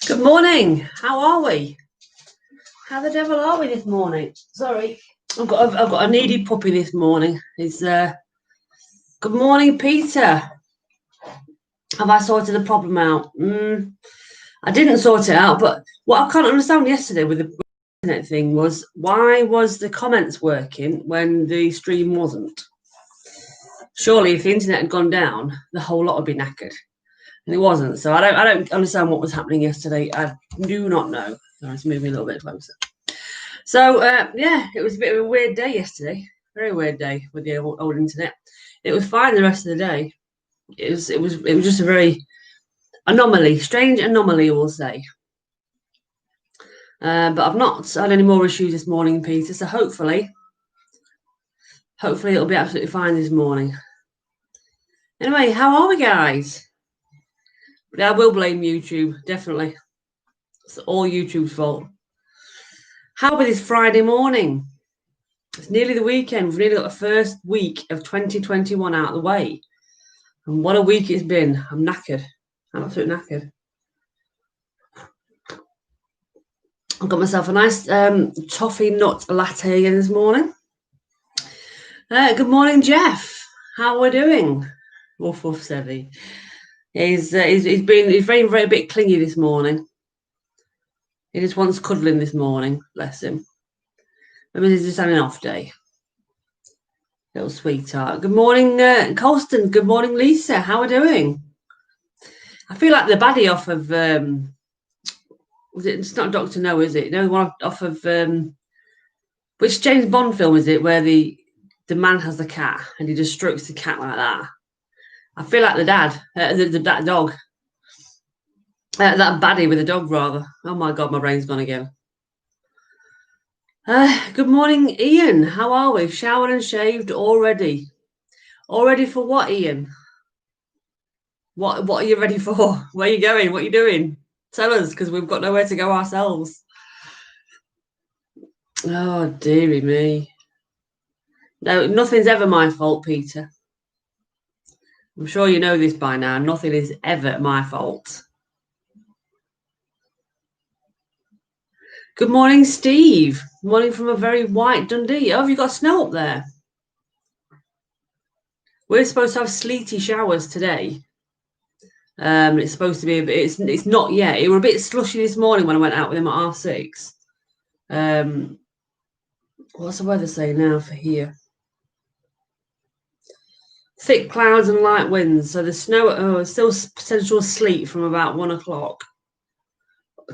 Good morning. How are we? How the devil are we this morning? Sorry, I've got a needy puppy this morning. It's good morning, Peter. Have I sorted the problem out? I didn't sort it out, but what I can't understand yesterday with the internet thing was why was the comments working when the stream wasn't? Surely, if the internet had gone down, the whole lot would be knackered. And it wasn't, so I don't understand what was happening yesterday. I do not know. So let's move me a little bit closer. So yeah, it was a bit of a weird day yesterday. Very weird day with the old internet. It was fine the rest of the day. It was just a very strange anomaly, we'll say. But I've not had any more issues this morning, Peter. So hopefully it'll be absolutely fine this morning. Anyway, how are we, guys? I will blame YouTube, definitely. It's all YouTube's fault. How about this Friday morning? It's nearly the weekend. We've nearly got the first week of 2021 out of the way. And what a week it's been. I'm knackered. I'm absolutely knackered. I've got myself a nice toffee nut latte again this morning. Good morning, Jeff. How are we doing? Woof woof, said he. He's very, very bit clingy this morning. He just wants cuddling this morning, bless him. Maybe he's just having an off day. Little sweetheart. Good morning, Colston. Good morning, Lisa. How are we doing? I feel like the baddie off of it's not Dr. No, is it? No, one off of which James Bond film is it where the man has the cat and he just strokes the cat like that? I feel like the dad, that dog. That baddie with the dog, rather. Oh my God, my brain's gone again. Good morning, Ian. How are we? Showered and shaved already. All ready for what, Ian? What are you ready for? Where are you going? What are you doing? Tell us, because we've got nowhere to go ourselves. Oh, dearie me. No, nothing's ever my fault, Peter. I'm sure you know this by now. Nothing is ever my fault. Good morning, Steve. Morning from a very white Dundee. Oh, have you got snow up there? We're supposed to have sleety showers today. It's supposed to be it's not yet. It was a bit slushy this morning when I went out with him at R6. What's the weather saying now for here? Thick clouds and light winds. So the snow, still potential sleet from about 1 o'clock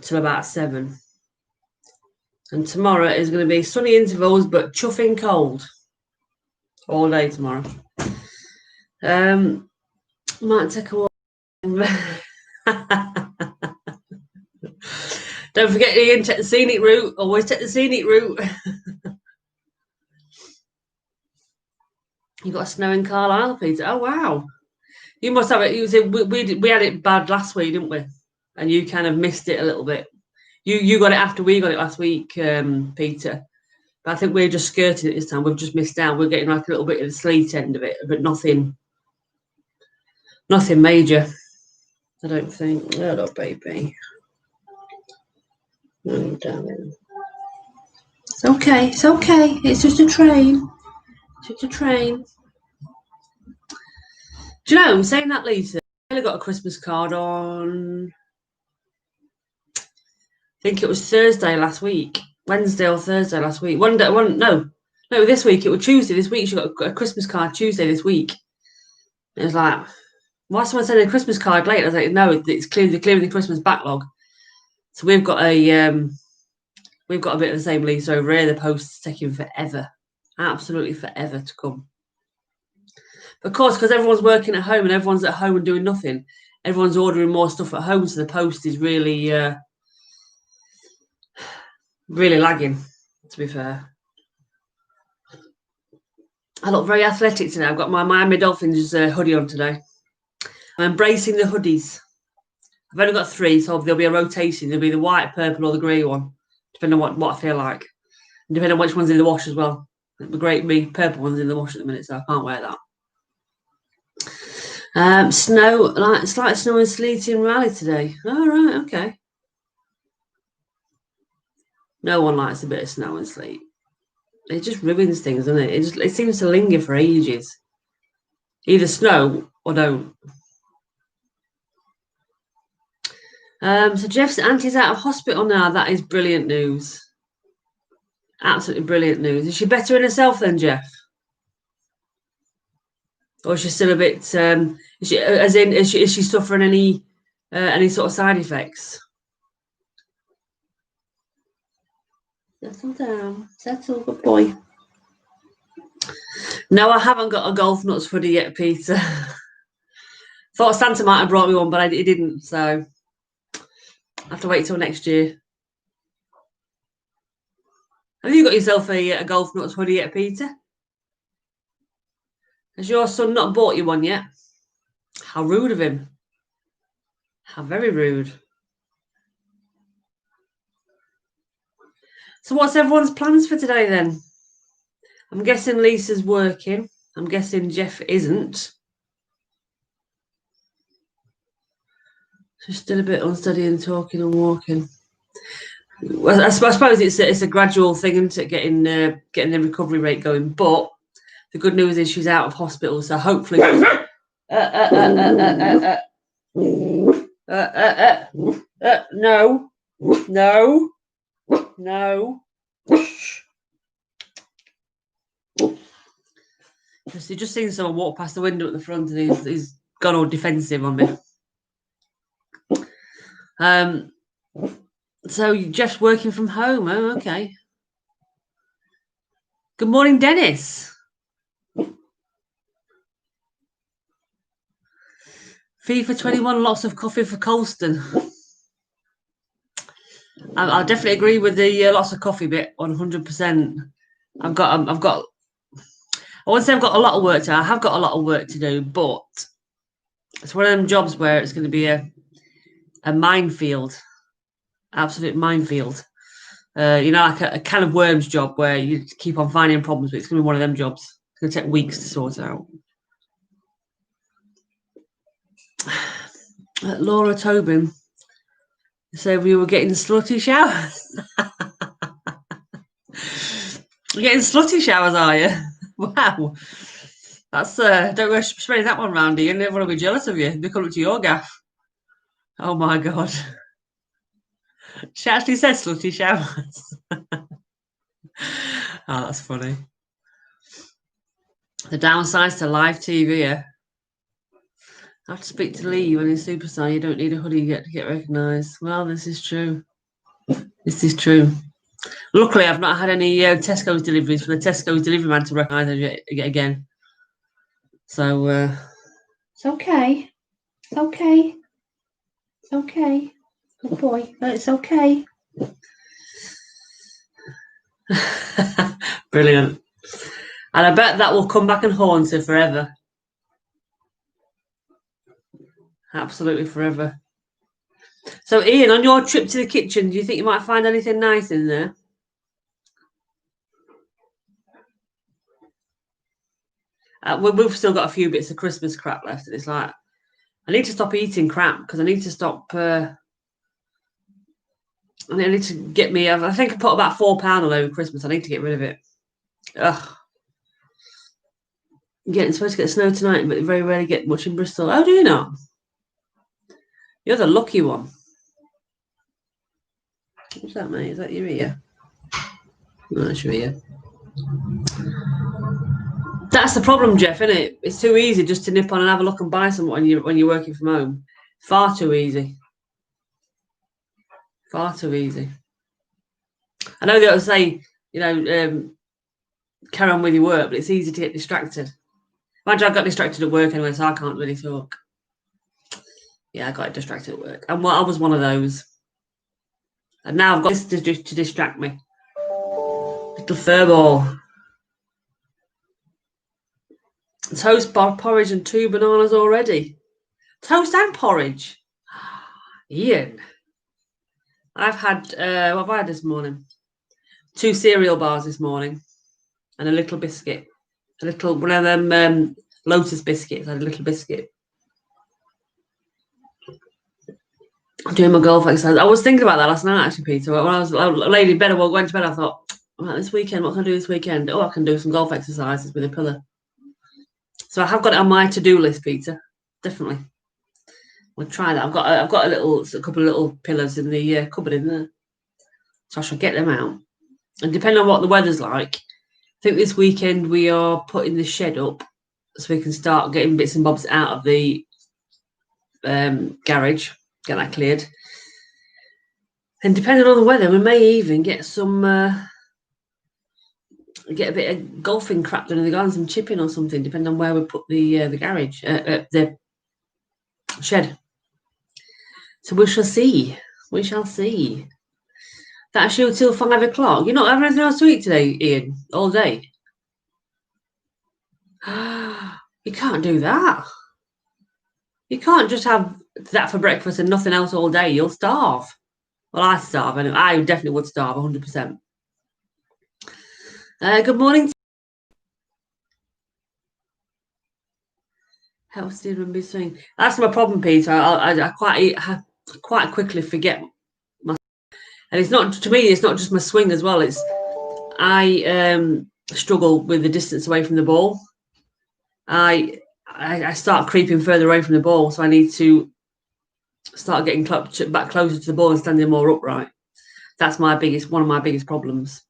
till about 7. And tomorrow is going to be sunny intervals, but chuffing cold all day tomorrow. Might take a walk. Don't forget, Ian, take the scenic route. Always take the scenic route. You got snow in Carlisle, Peter. Oh wow! You must have it. You said we had it bad last week, didn't we? And you kind of missed it a little bit. You got it after we got it last week, Peter. But I think we're just skirting it this time. We've just missed out. We're getting like a little bit of the sleet end of it, but nothing major. I don't think. Oh, baby. Oh, darling. It's okay. It's okay. It's just a train. It's just a train. Do you know, I'm saying that, Lisa, I got a Christmas card on, I think it was Thursday last week. Wednesday or Thursday last week. No, this week. It was Tuesday this week. She got a Christmas card Tuesday this week. It was like, why is someone sending a Christmas card late? I was like, no, it's clearing the Christmas backlog. So we've got a bit of the same, Lisa, over here. The post's taking forever, absolutely forever to come. Of course, because everyone's working at home and everyone's at home and doing nothing. Everyone's ordering more stuff at home, so the post is really, really lagging, to be fair. I look very athletic today. I've got my Miami Dolphins hoodie on today. I'm embracing the hoodies. I've only got 3, so there'll be a rotation. There'll be the white, purple, or the grey one, depending on what I feel like. And depending on which one's in the wash as well. The purple one's in the wash at the minute, so I can't wear that. Snow, like slight snow and sleet in Raleigh today. Oh, right, okay. No one likes a bit of snow and sleet. It just ruins things, doesn't it? It seems to linger for ages. Either snow or don't. So Jeff's auntie's out of hospital now. That is brilliant news. Absolutely brilliant news. Is she better in herself then, Jeff? Or is she still a bit? Is she suffering any sort of side effects? Settle down. Settle, good boy. No, I haven't got a golf nuts hoodie yet, Peter. Thought Santa might have brought me one, but he didn't. So I have to wait till next year. Have you got yourself a golf nuts hoodie yet, Peter? Has your son not bought you one yet? How rude of him. How very rude. So what's everyone's plans for today then? I'm guessing Lisa's working. I'm guessing Jeff isn't. She's still a bit unsteady and talking and walking. Well, I suppose it's a gradual thing, isn't it, getting the recovery rate going. But the good news is she's out of hospital, so hopefully. No. You've just seen someone walk past the window at the front, and he's gone all defensive on me. So Jeff's working from home. Oh, okay. Good morning, Dennis. FIFA 21, lots of coffee for Colston. I definitely agree with the lots of coffee bit, 100%. I've got. I won't say I've got a lot of work to do. I have got a lot of work to do, but it's one of them jobs where it's going to be a minefield, absolute minefield. Like a can of worms job where you keep on finding problems, but it's going to be one of them jobs. It's going to take weeks to sort out. Laura Tobin said we were getting slutty showers. You're getting slutty showers, are you? Wow. That's don't spread that one round here. Everyone will be jealous of you. They come up to your gaff. Oh my god. She actually said slutty showers. Oh, that's funny. The downsides to live TV, yeah. I have to speak to Lee when he's superstar. You don't need a hoodie yet to get recognised. Well, this is true. This is true. Luckily, I've not had any Tesco's deliveries for the Tesco's delivery man to recognise it again. So it's okay. It's okay. It's okay. Good boy. It's okay. Brilliant. And I bet that will come back and haunt her forever. Absolutely forever. So, Ian, on your trip to the kitchen, do you think you might find anything nice in there? We've still got a few bits of Christmas crap left, and it's like I need to stop eating crap because I need to stop. I need to get me. I think I put about £4 all over Christmas. I need to get rid of it. Ugh. Getting supposed to get snow tonight, but very rarely get much in Bristol. Oh, do you not? You're the lucky one. What's that, mate? Is that your ear? No, that's your ear. That's the problem, Jeff, isn't it? It's too easy just to nip on and have a look and buy something when you're working from home. Far too easy. Far too easy. I know they always say, carry on with your work, but it's easy to get distracted. Imagine I got distracted at work anyway, so I can't really talk. Yeah, I got distracted at work. And I was one of those. And now I've got this to distract me. Little furball. Toast, porridge, and 2 bananas already. Toast and porridge. Ian. I've had, what have I had this morning? 2 cereal bars this morning. And a little biscuit. One of them Lotus biscuits. I had a little biscuit. doing my golf exercise. I was thinking about that last night, actually, Peter. When I laid in bed, I went to bed, I thought, right, this weekend, what can I do this weekend? Oh, I can do some golf exercises with a pillow. So I have got it on my to-do list, Peter. Definitely. We'll try that. I've got a couple of little pillows in the cupboard in there. So I shall get them out. And depending on what the weather's like, I think this weekend we are putting the shed up so we can start getting bits and bobs out of the garage, get that cleared. And depending on the weather, we may even get some get a bit of golfing crap done in the garden, some chipping or something, depending on where we put the garage, the shed. So we shall see. We shall see. That's you till 5 o'clock. You're not having anything else to eat today, Ian, all day? You can't do that. You can't just have that for breakfast and nothing else all day. You'll starve. Well, I starve. Anyway. I definitely would starve 100%. Good morning. How Stephen be saying? That's my problem, Peter. I quite quickly forget my, and it's not, to me, it's not just my swing as well. It's I struggle with the distance away from the ball. I start creeping further away from the ball, so I need to start getting back closer to the ball and standing more upright. That's one of my biggest problems.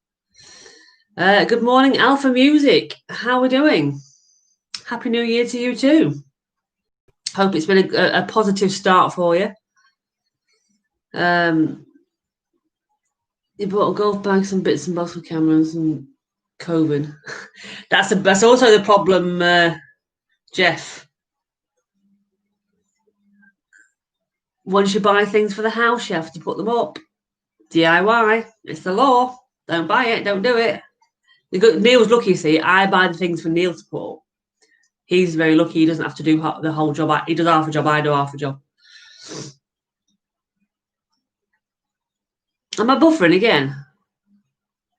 Good morning, Alpha Music. How are we doing? Happy New Year to you too. Hope it's been a positive start for you. You bought a golf bag, some bits and bobs for cameras and COVID. That's also the problem, Jeff. Once you buy things for the house, you have to put them up. DIY. It's the law. Don't buy it. Don't do it. Neil's lucky, you see. I buy the things for Neil to put up. He's very lucky. He doesn't have to do the whole job. He does half a job. I do half a job. Am I buffering again?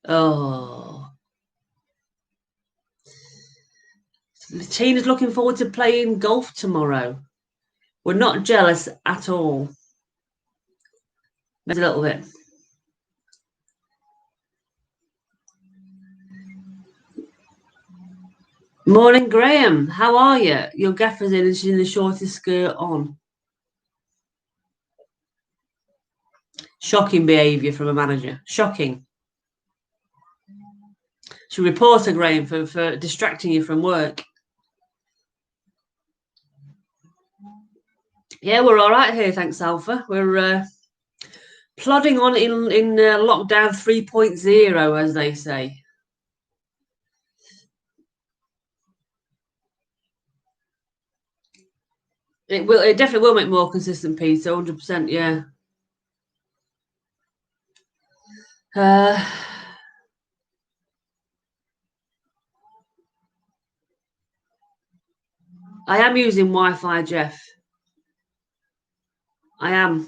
Oh. Tina's looking forward to playing golf tomorrow. We're not jealous at all. Maybe a little bit. Morning, Graham. How are you? Your gaffer's in and she's in the shortest skirt on. Shocking behaviour from a manager. Shocking. Should report her, Graham, for distracting you from work. Yeah, we're all right here, thanks, Alpha. We're plodding on in lockdown 3.0, as they say. It definitely will make more consistent, Peter, 100%, yeah. I am using Wi-Fi, Jeff. I am.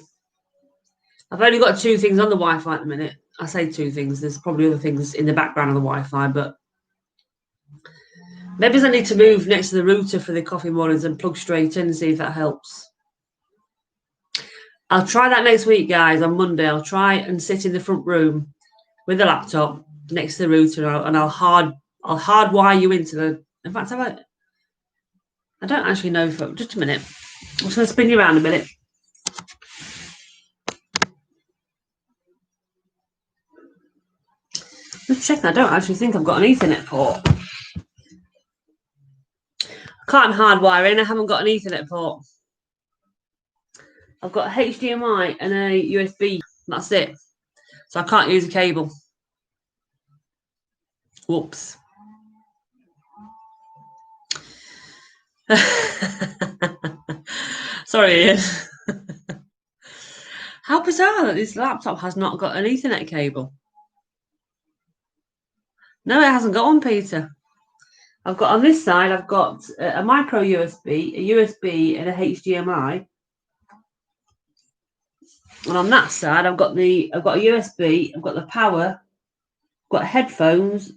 I've only got 2 things on the Wi-Fi at the minute. I say 2 things. There's probably other things in the background of the Wi-Fi, but maybe I need to move next to the router for the coffee mornings and plug straight in and see if that helps. I'll try that next week, guys. On Monday, I'll try and sit in the front room with the laptop next to the router, and I'll hardwire you into the. In fact, I don't actually know. Just a minute. I'm just going to spin you around a minute. Just checking. I don't actually think I've got an Ethernet port. I can't hardwire in. I haven't got an Ethernet port. I've got a HDMI and a USB. That's it. So I can't use a cable. Whoops. Sorry, Ian. How bizarre that this laptop has not got an Ethernet cable. No, it hasn't got one, Peter. I've got on this side, I've got a micro USB, a USB, and a HDMI. And on that side, I've got a USB, I've got the power, I've got headphones,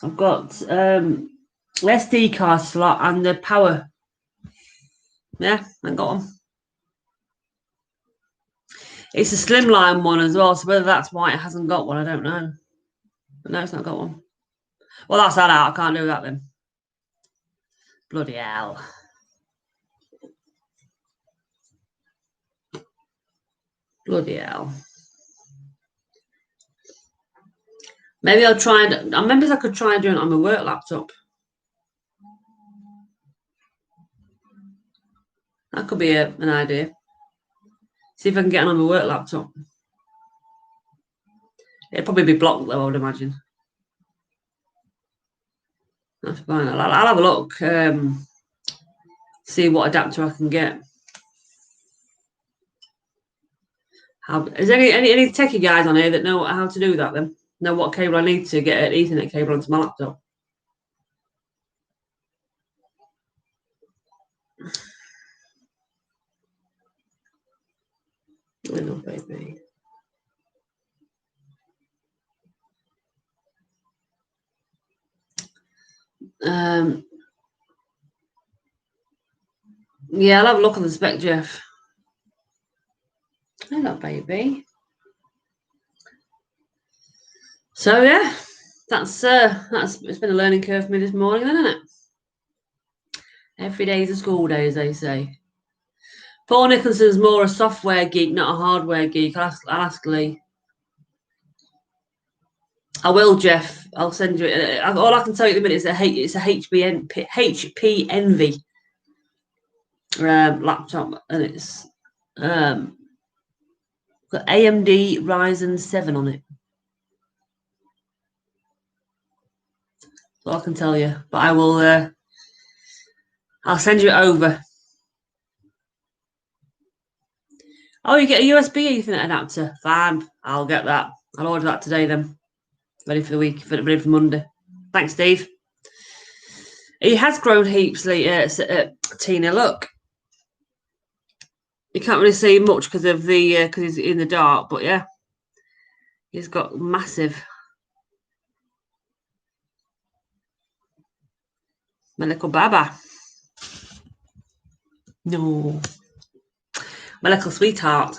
I've got SD card slot and the power. Yeah, I got them. It's a slimline one as well, so whether that's why it hasn't got one, I don't know. But no, it's not got one. Well, that's that out. I can't do that then. Bloody hell. Bloody hell. Maybe I'll try and... Maybe I could try and do it on my work laptop. That could be an idea. See if I can get it on my work laptop. It'd probably be blocked though, I would imagine. That's fine. I'll have a look. See what adapter I can get. Is there any techie guys on here that know how to do that then? Know what cable I need to get an Ethernet cable onto my laptop? I know, baby. Yeah, I'll have a look on the spec, Jeff. Hello, baby. So yeah, that's it's been a learning curve for me this morning, isn't it? Every day is a school day, as they say. Paul Nicholson's more a software geek, not a hardware geek. I'll ask Lee. I will, Jeff. I'll send you it. All I can tell you at the minute is it's a HP Envy laptop, and it's got AMD Ryzen 7 on it. That's all I can tell you. But I will. I'll send you it over. Oh, you get a USB Ethernet adapter. Fine. I'll get that. I'll order that today then. Ready for the week. Ready for Monday. Thanks, Steve. He has grown heaps, Tina. Look. You can't really see much because of the because he's in the dark, but yeah. He's got massive. My little baba. No. My little sweetheart.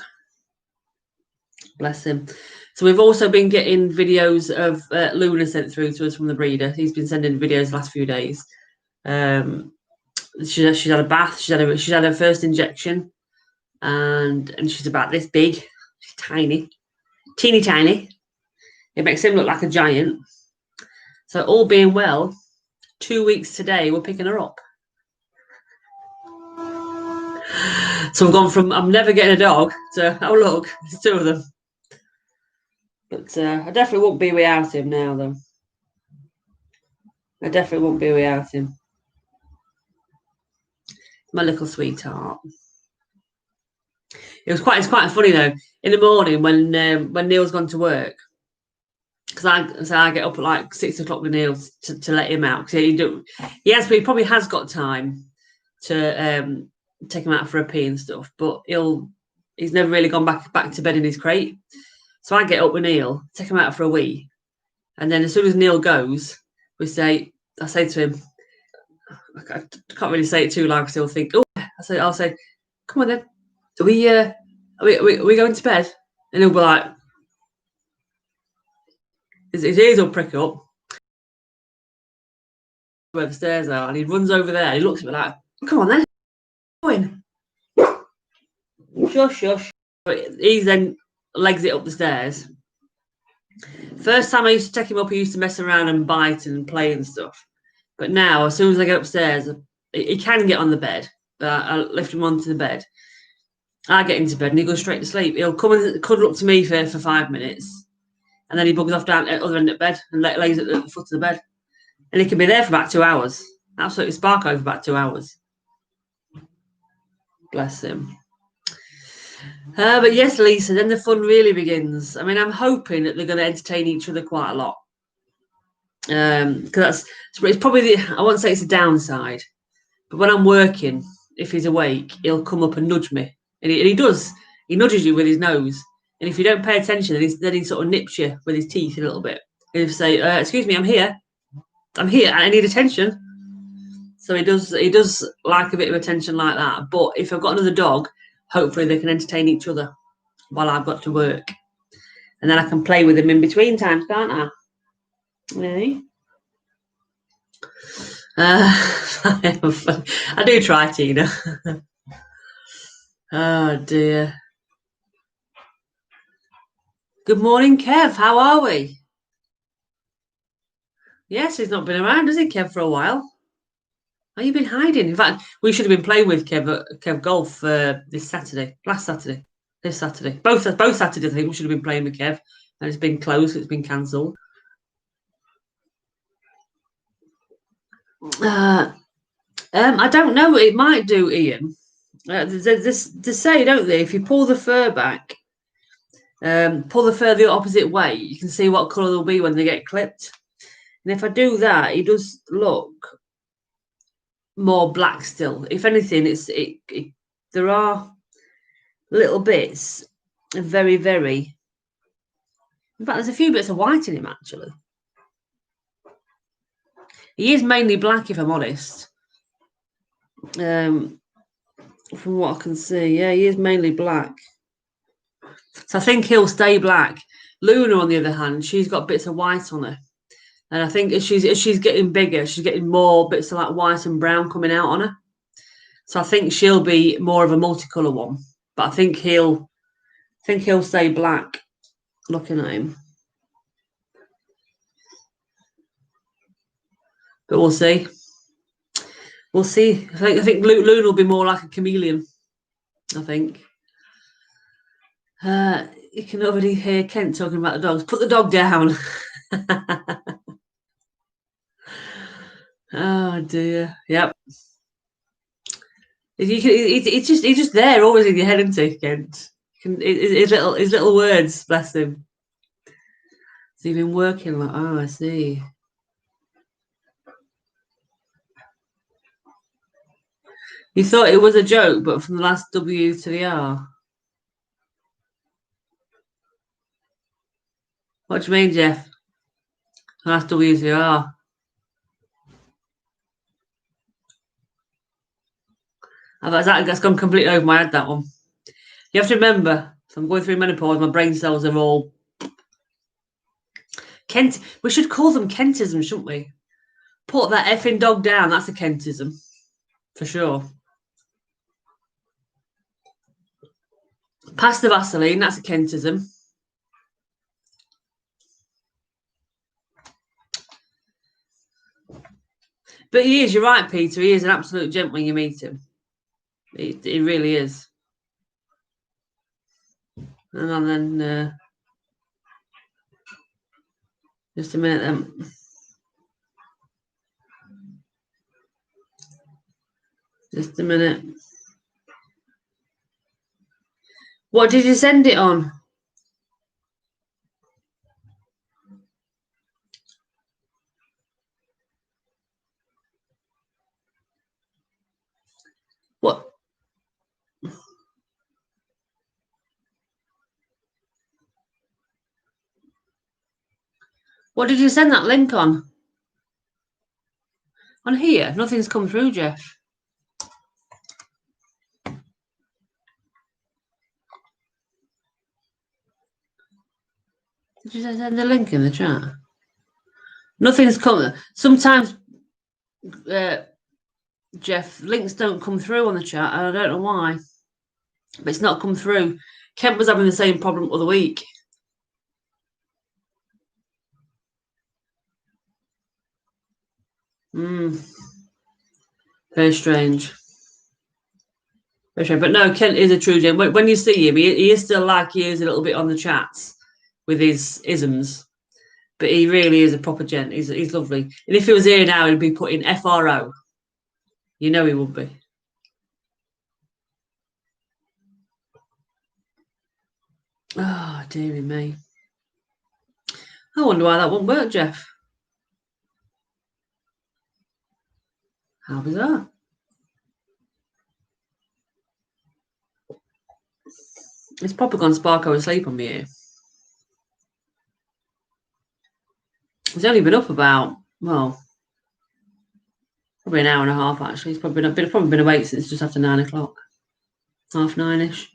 Bless him. So we've also been getting videos of Luna sent through to us from the breeder. He's been sending videos the last few days. She's had a bath. She's had her first injection, and she's about this big. She's tiny, teeny tiny. It makes him look like a giant. So all being well, 2 weeks today we're picking her up. So we've gone from I'm never getting a dog to oh look, there's two of them. But I definitely won't be without him now, though. I definitely won't be without him. My little sweetheart. It's quite funny though. In the morning when Neil's gone to work, because I get up at like 6 o'clock with Neil to let him out because he probably has got time to take him out for a pee and stuff, but he's never really gone back to bed in his crate. So I get up with Neil, take him out for a wee, and then as soon as Neil goes, I say to him, I can't really say it too loud because he'll think, oh, I'll say, come on then, are we going to bed? And he'll be like, his ears will prick up where the stairs are, and he runs over there. And he looks at me like, come on then, going. Shush. But he then legs it up the stairs. First time I used to take him up, he used to mess around and bite and play and stuff. But now, as soon as I get upstairs, he can get on the bed. But I lift him onto the bed. I get into bed and he goes straight to sleep. He'll come and cuddle up to me for 5 minutes. And then he buggers off down at the other end of bed and lays at the foot of the bed. And he can be there for about 2 hours. Absolutely spark over about 2 hours. Bless him. But yes, Lisa, then the fun really begins. I mean, I'm hoping that they're going to entertain each other quite a lot. Because it's probably I won't say it's a downside, but when I'm working, if he's awake, he'll come up and nudge me, and he does. He nudges you with his nose, and if you don't pay attention, then he sort of nips you with his teeth a little bit. He'll say, "Excuse me, I'm here, I need attention." So he does like a bit of attention like that. But if I've got another dog, hopefully they can entertain each other. while I've got to work. And then I can play with him in between times, can't I? Really? I do try, Tina. Oh, dear. Good morning, Kev. How are we? Yes, he's not been around, has he, Kev, for a while? Oh, you've been hiding. In fact, we should have been playing with Kev Golf this Saturday, this Saturday. Both Saturdays, I think we should have been playing with Kev. And it's been closed, it's been cancelled. I don't know. It might do, Ian. They say, don't they? If you pull the fur back, pull the fur the opposite way, you can see what colour they'll be when they get clipped. And if I do that, it does look more black still. If anything, there are little bits of very, very. In fact, there's a few bits of white in him actually. He is mainly black, if I'm honest. From what I can see, yeah, he is mainly black. So I think he'll stay black. Luna, on the other hand, she's got bits of white on her. And I think as she's getting bigger, she's getting more bits of like white and brown coming out on her. So I think she'll be more of a multicolour one. But I think he'll stay black. Looking at him, but we'll see. We'll see. I think Luna will be more like a chameleon. I think. You can already hear Kent talking about the dogs. Put the dog down. Oh dear. Yep. He's just there, always in your head, isn't he, Kent? His little words, bless him. So you've been working like, oh, I see. You thought it was a joke, but from the last W to the R. What do you mean, Jeff? The last W to the R. That's gone completely over my head, that one. You have to remember, so I'm going through menopause, my brain cells are all Kent. We should call them Kentism, shouldn't we? Put that effing dog down, that's a Kentism. For sure. Pass the Vaseline, that's a Kentism. But he is, you're right, Peter. He is an absolute gent when you meet him. He really is. And then just a minute then. Just a minute. What did you send it on? What? What did you send that link on? On here? Nothing's come through, Jeff. Did you send the link in the chat? Nothing's come. Sometimes, Jeff, links don't come through on the chat. I don't know why. But it's not come through. Kent was having the same problem the other week. Very strange. Very strange. But no, Kent is a true gem. When you see him, he is still like he is a little bit on the chats with his isms. But he really is a proper gent. He's lovely. And if he was here now, he'd be putting FRO. You know he would be. Oh, dearie me. I wonder why that won't work, Jeff. How bizarre. It's proper gone Sparko asleep on me here. He's only been up about, well, probably an hour and a half, actually. He's probably been awake since just after 9 o'clock. 9:30ish.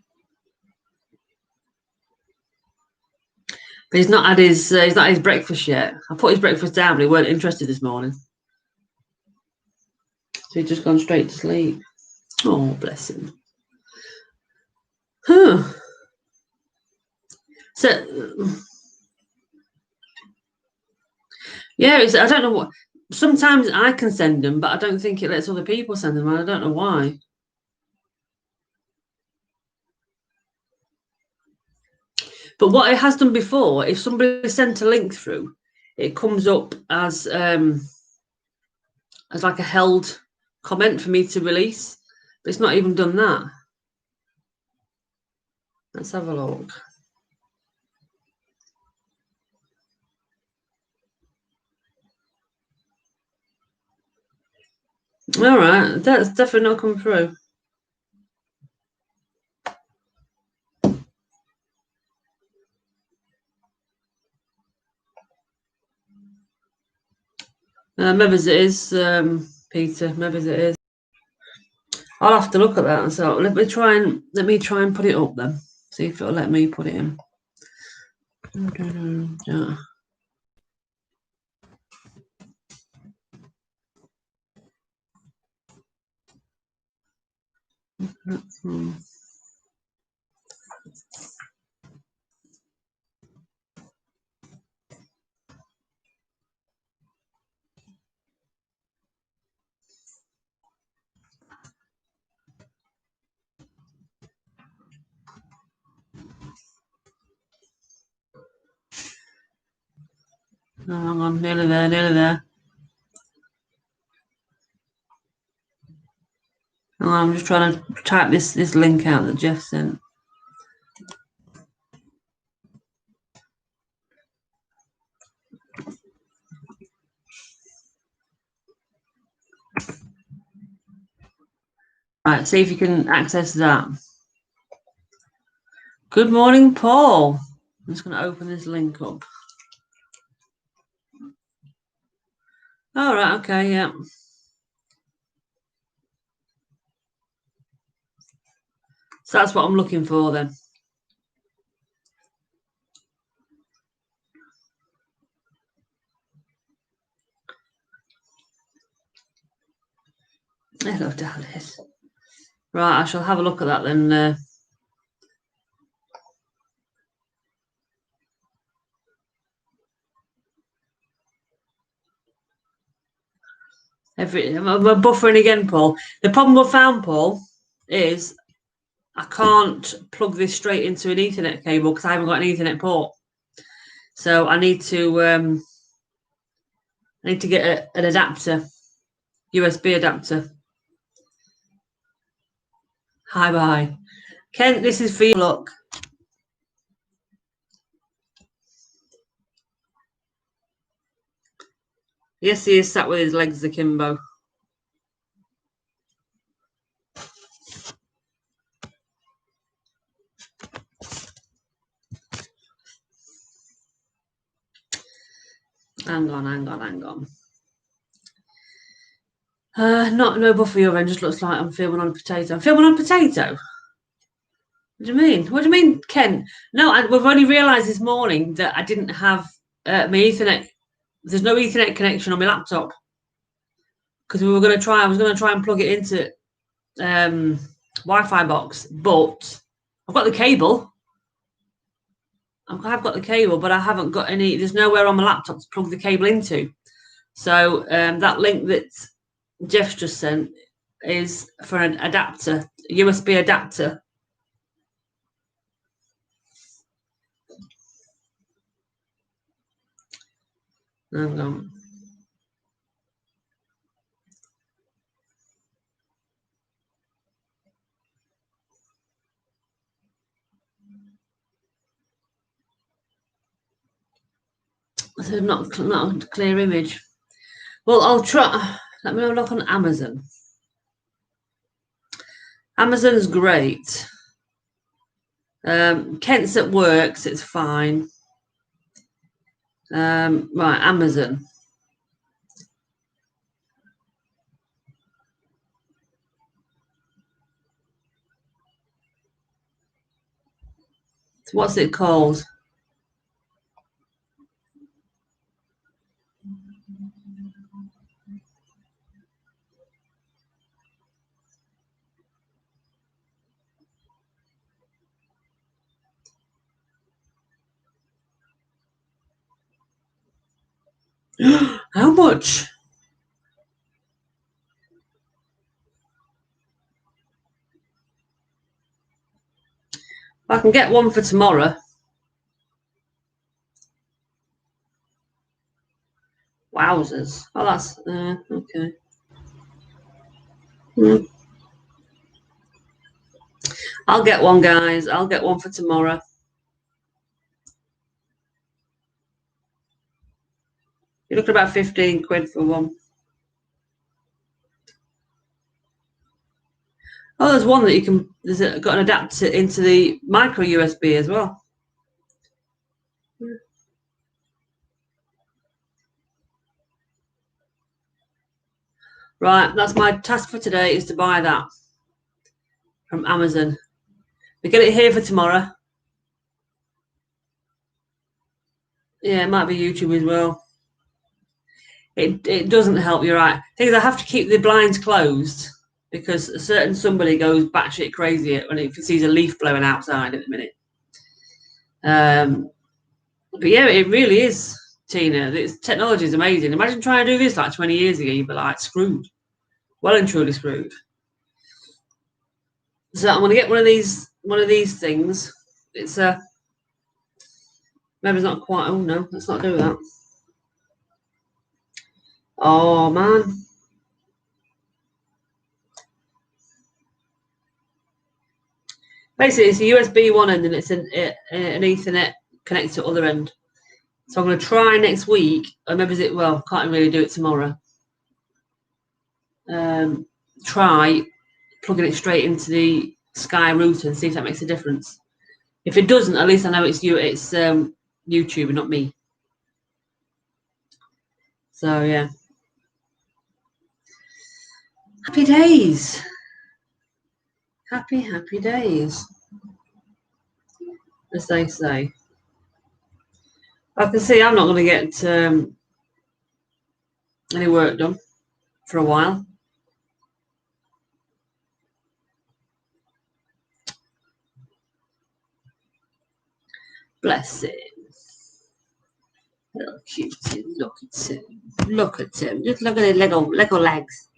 He's not had his breakfast yet. I put his breakfast down, but he weren't interested this morning. So he's just gone straight to sleep. Oh, bless him. Huh. So, yeah, I don't know what. Sometimes I can send them, but I don't think it lets other people send them, and I don't know why. But what it has done before, if somebody sent a link through, it comes up as like a held comment for me to release. But it's not even done that. Let's have a look. All right, that's definitely not come through. Maybe it is, Peter. Maybe it is. I'll have to look at that. So let me try and put it up then. See if it'll let me put it in. Yeah. Oh, hang on, nearly there, nearly there. Hang on, I'm just trying to type this link out that Jeff sent. Right, see if you can access that. Good morning, Paul. I'm just going to open this link up. All right, okay, yeah. So that's what I'm looking for then. Hello, Dallas. Right, I shall have a look at that then. I'm buffering again, Paul. The problem I found, Paul, is I can't plug this straight into an Ethernet cable because I haven't got an Ethernet port. So I need to get an adapter, USB adapter. Hi, bye. Kent, this is for you. Look. Yes, he is sat with his legs akimbo. Hang on. No buffer your end. Just looks like I'm filming on a potato. I'm filming on a potato? What do you mean? What do you mean, Ken? No, we've only realised this morning that I didn't have my Ethernet. There's no Ethernet connection on my laptop because I was going to try and plug it into Wi-Fi box, but I've got the cable. I've got the cable, but I haven't got any. There's nowhere on my laptop to plug the cable into. So that link that Jeff just sent is for an adapter, a USB adapter. Hang on. So not a clear image. Well, I'll try. Let me have a look on Amazon. Amazon's great. Kent's at work, so it's fine. Right, Amazon. So what's it called? How much? I can get one for tomorrow. Wowzers. Oh, that's okay. Mm. I'll get one, guys. I'll get one for tomorrow. You're looking about 15 quid for one. Oh, there's one that you can, got an adapter into the micro USB as well. Right, that's my task for today, is to buy that from Amazon. We get it here for tomorrow. Yeah, it might be YouTube as well. It doesn't help, you're right. Thing is, I have to keep the blinds closed because a certain somebody goes batshit crazy when he sees a leaf blowing outside at the minute. But yeah, it really is, Tina. This technology is amazing. Imagine trying to do this like 20 years ago. You'd be like screwed, well and truly screwed. So I'm gonna get one of these things. It's maybe it's not quite. Oh no, let's not do that. Oh man. Basically, it's a USB one end and it's an Ethernet connected to other end. So I'm going to try next week, or maybe can't really do it tomorrow. Try plugging it straight into the Sky router and see if that makes a difference. If it doesn't, at least I know it's YouTube and not me. So yeah. Happy days. Happy days. As they say. I can see I'm not going to get any work done for a while. Bless him. Little cutie. Look at him. Look at him. Just look at his Lego legs.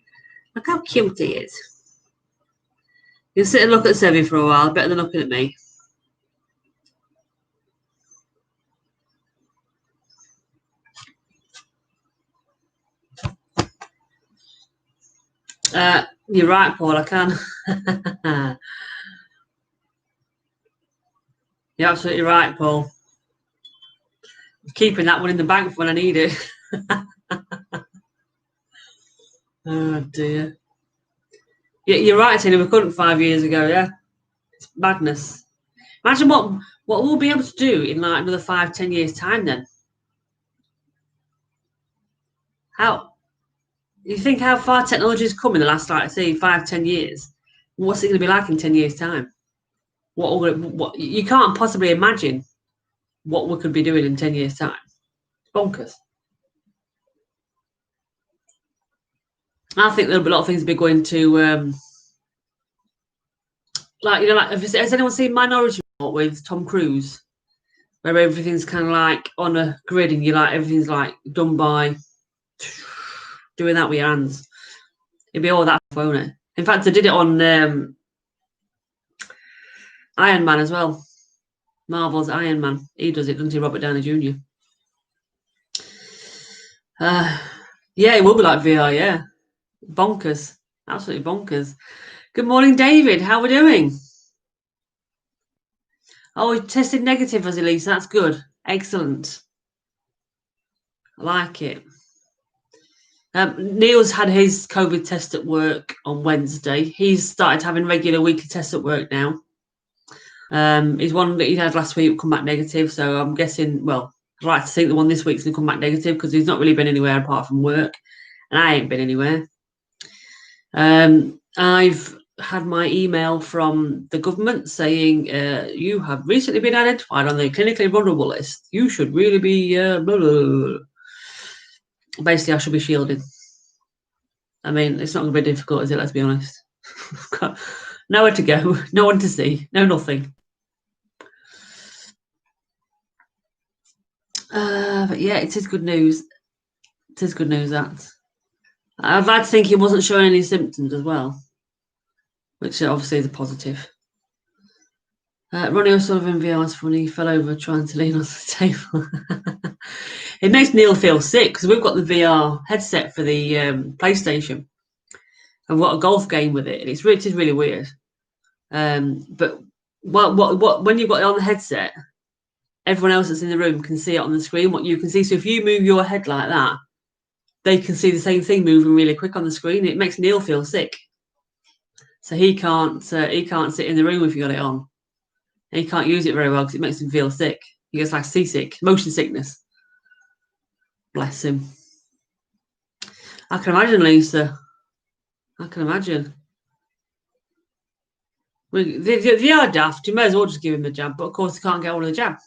Look how cute he is. You sit and look at Sevi for a while, better than looking at me. You're right, Paul, I can. You're absolutely right, Paul. I'm keeping that one in the bank for when I need it. Oh dear. Yeah, you're right, Tina. We couldn't 5 years ago. Yeah, it's madness. Imagine what we'll be able to do in like another 5-10 years time. Then how you think how far technology has come in the last, like, say, 5-10 years? What's it going to be like in 10 years time? What you can't possibly imagine what we could be doing in 10 years time. It's bonkers. I think there'll be a lot of things be going to like has anyone seen Minority Report with Tom Cruise, where everything's kind of like on a grid and everything's like done by doing that with your hands. It'd be all that, won't it? In fact, I did it on Iron Man as well. Marvel's Iron Man. He does it, doesn't he, Robert Downey Jr.? Yeah, it will be like VR, yeah. Bonkers. Absolutely bonkers. Good morning, David. How are we doing? Oh, he tested negative, as Elise. That's good. Excellent. I like it. Neil's had his COVID test at work on Wednesday. He's started having regular weekly tests at work now. His one that he had last week will come back negative. So I'm guessing, well, I'd like to think the one this week's going to come back negative because he's not really been anywhere apart from work. And I ain't been anywhere. I've had my email from the government saying you have recently been identified on the clinically vulnerable list. You should really be blah, blah, blah. Basically, I should be shielded. I mean, it's not going to be difficult, is it? Let's be honest. Nowhere to go, no one to see, no nothing. But yeah, it is good news. It is good news, that. I'd like to think he wasn't showing any symptoms as well, which obviously is a positive. Ronnie O'Sullivan VR's funny. He fell over trying to lean on the table. It makes Neil feel sick because we've got the VR headset for the PlayStation. I've got a golf game with it, and it is really weird. But when you've got it on the headset, everyone else that's in the room can see it on the screen, what you can see. So if you move your head like that, they can see the same thing moving really quick on the screen. It makes Neil feel sick. So he can't sit in the room if you got it on. And he can't use it very well because it makes him feel sick. He gets like seasick, motion sickness. Bless him. I can imagine, Lisa. I can imagine. They are daft. You may as well just give him the jab, but of course they can't get all of the jab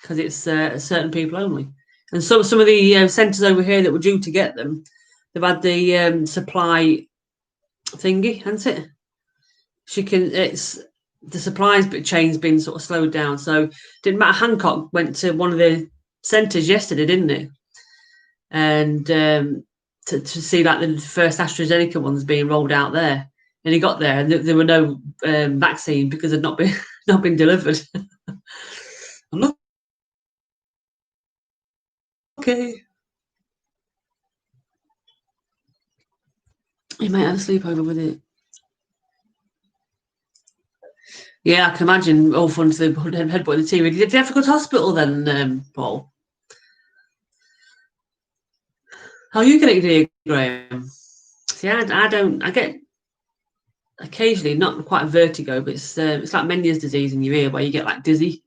because it's certain people only. And some of the centres over here that were due to get them, they've had the supply thingy, hasn't it? The supplies chain's been sort of slowed down. So didn't matter. Hancock went to one of the centres yesterday, didn't he? And to see like the first AstraZeneca ones being rolled out there, and he got there and there were no vaccine because it had not been delivered. I'm not okay. You might have a sleepover with it. Yeah, I can imagine all fun to the headbutt the TV. Did you have to go to hospital then, Paul? How are you getting it, Graham? See, I don't. I get occasionally not quite vertigo, but it's like Meniere's disease in your ear where you get like dizzy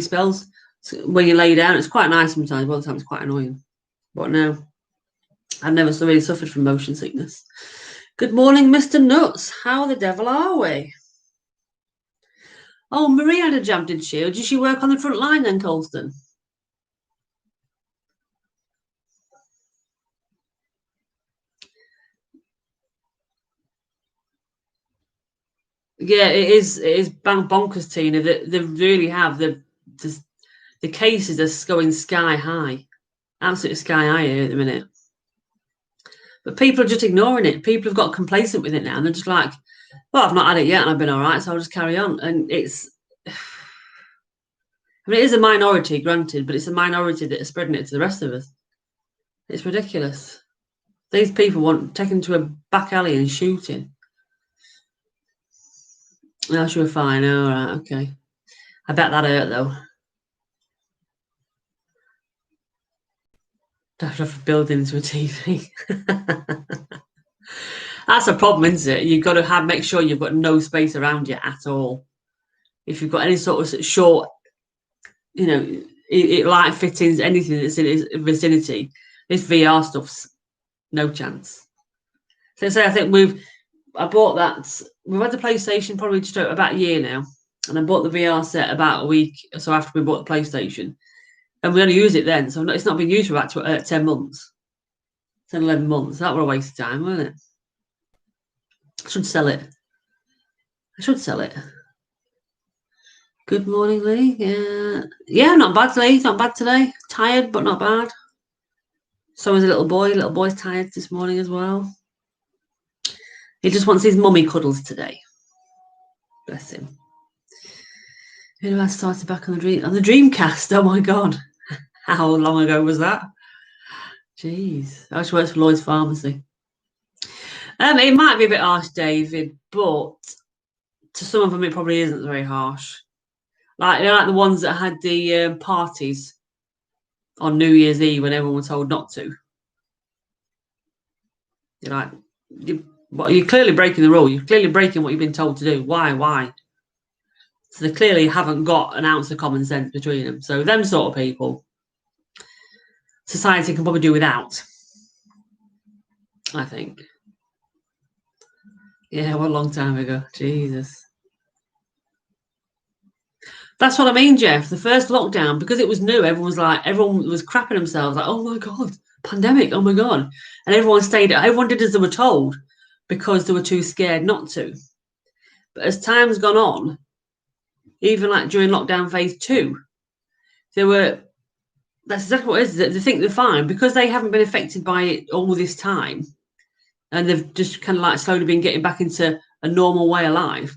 spells. So when you lay down, it's quite nice sometimes. But other times, it's quite annoying. But no, I've never really suffered from motion sickness. Good morning, Mr. Nuts. How the devil are we? Oh, Marie had a jab, did she? Or did she work on the front line then, Colston? Yeah, it is bonkers, Tina. They really have the cases are going sky high, absolutely sky high here at the minute. But people are just ignoring it. People have got complacent with it now, and they're just like, "Well, I've not had it yet, and I've been all right, so I'll just carry on." And it is a minority, granted, but it's a minority that are spreading it to the rest of us. It's ridiculous. These people want taken to a back alley and shooting. No, she was fine. All right, okay. I bet that hurt though. Have to build into a TV. That's a problem, isn't it? You've got to make sure you've got no space around you at all. If you've got any sort of short, light fittings, anything that's in its vicinity, this VR stuff's no chance. So I think I bought that. We've had the PlayStation probably just about a year now, and I bought the VR set about a week or so after we bought the PlayStation, and we only used it then, so it's not been used for about 10 months, 10, 11 months. That were a waste of time, wasn't it? I should sell it. Good morning, Lee. Yeah, not bad, Lee. Not bad today. Tired, but not bad. So is a little boy. Little boy's tired this morning as well. He just wants his mummy cuddles today. Bless him. Who I started back on the Dreamcast? Oh my god, how long ago was that? Jeez, I just worked for Lloyd's Pharmacy. It might be a bit harsh, David, but to some of them it probably isn't very harsh. Like the ones that had the parties on New Year's Eve when everyone was told not to. You're like, you're clearly breaking the rule. You're clearly breaking what you've been told to do. Why? So they clearly haven't got an ounce of common sense between them. So them sort of people, society can probably do without, I think. Yeah, what a long time ago. Jesus. That's what I mean, Jeff. The first lockdown, because it was new, everyone was crapping themselves, like, oh my God, pandemic, oh my God. And everyone did as they were told because they were too scared not to. But as time's gone on, even like during lockdown phase 2, there were That's exactly what it is. They think they're fine because they haven't been affected by it all this time, and they've just kind of like slowly been getting back into a normal way of life.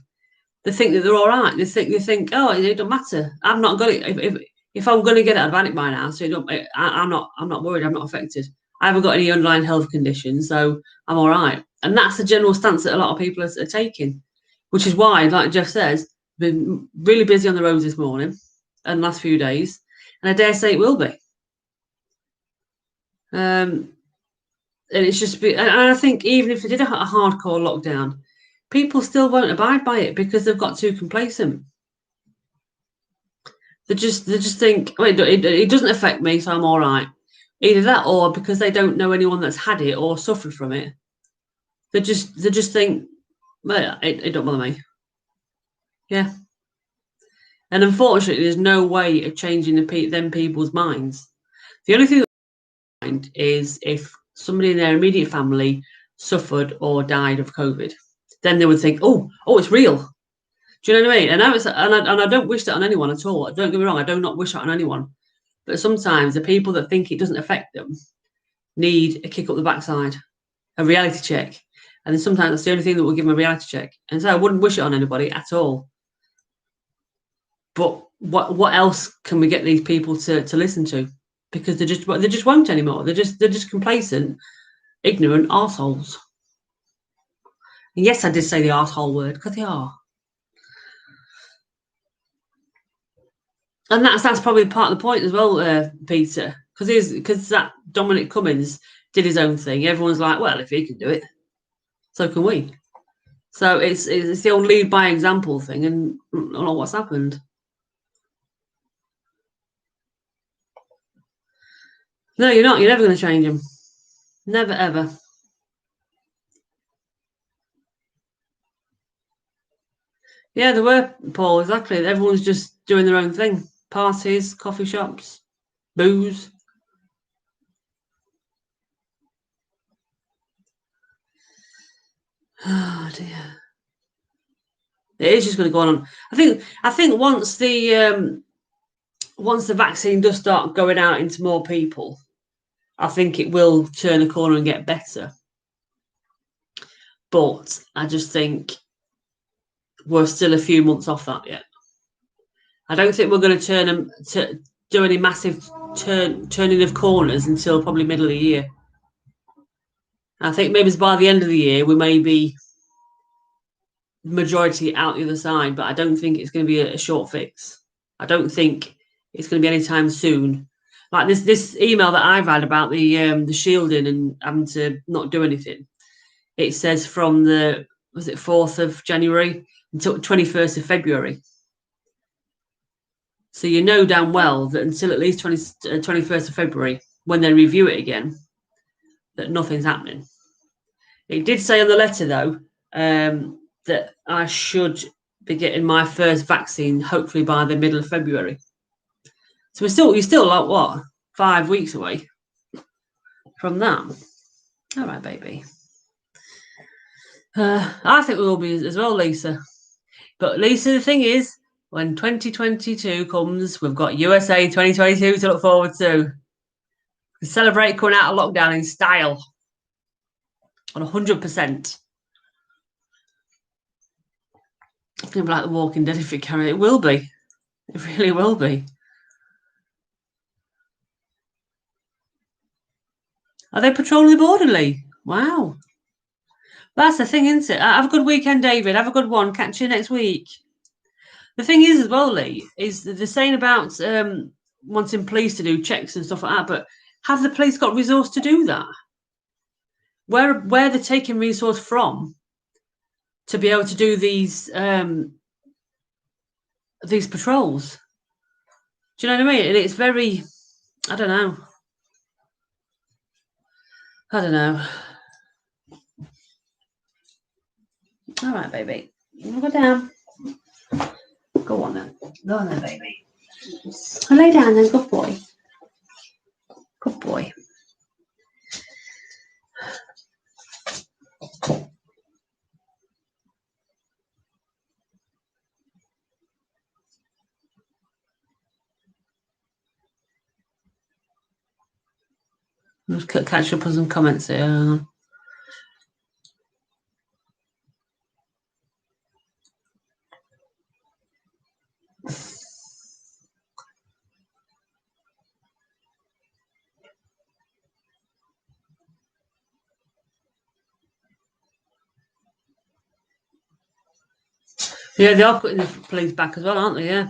They think that they're all right. They think, oh, it don't matter. I've not got it. If I'm going to get it, I've had it by now. So I'm not worried. I'm not affected. I haven't got any underlying health conditions, so I'm all right. And that's the general stance that a lot of people are taking, which is why, like Jeff says, been really busy on the roads this morning and last few days, and I dare say it will be. And it's just, and I think even if they did a hardcore lockdown, people still won't abide by it because they've got too complacent. They just think, oh, it doesn't affect me, so I'm all right. Either that, or because they don't know anyone that's had it or suffered from it, they just think, well, it don't bother me. Yeah. And unfortunately, there's no way of changing them people's minds. The only thing that mind is if somebody in their immediate family suffered or died of COVID, then they would think, oh, it's real. Do you know what I mean? And I don't wish that on anyone at all. Don't get me wrong, I do not wish that on anyone. But sometimes the people that think it doesn't affect them need a kick up the backside, a reality check. And then sometimes that's the only thing that will give them a reality check. And so I wouldn't wish it on anybody at all. But what else can we get these people to listen to? Because they just won't anymore. They're just complacent, ignorant arseholes. And yes, I did say the arsehole word because they are. And that's probably part of the point as well, Peter, because that Dominic Cummings did his own thing. Everyone's like, well, if he can do it, so can we. So it's the old lead by example thing, and I don't know what's happened. No, you're not. You're never going to change them. Never ever. Yeah, there were, Paul. Exactly. Everyone's just doing their own thing. Parties, coffee shops, booze. Oh dear. It is just going to go on. I think once the vaccine does start going out into more people, I think it will turn a corner and get better. But I just think we're still a few months off that yet. I don't think we're going to do any massive turning of corners until probably middle of the year. I think maybe by the end of the year we may be majority out the other side, but I don't think it's going to be a short fix. I don't think it's going to be anytime soon. Like this email that I've had about the shielding and having to not do anything. It says from the 4th of January until 21st of February. So you know damn well that until at least 21st of February, when they review it again, that nothing's happening. It did say on the letter, though, that I should be getting my first vaccine, hopefully by the middle of February. So you're still like, what, 5 weeks away from that. All right, baby. I think we will be as well, Lisa. But Lisa, the thing is, when 2022 comes, we've got USA 2022 to look forward to. We celebrate coming out of lockdown in style. On 100%. It's going to be like The Walking Dead if it carry. It will be. It really will be. Are they patrolling the border, Lee? Wow. That's the thing, isn't it? Have a good weekend, David. Have a good one. Catch you next week. The thing is, as well, Lee, is they're saying about wanting police to do checks and stuff like that, but have the police got resource to do that? Where they're taking resource from to be able to do these patrols? Do you know what I mean? And it's very, I don't know. All right, baby. Go down. Go on then. Go on then, baby. Lay down then. Good boy. Good boy. Just catch up on some comments here. Yeah, they are putting the police back as well, aren't they? Yeah.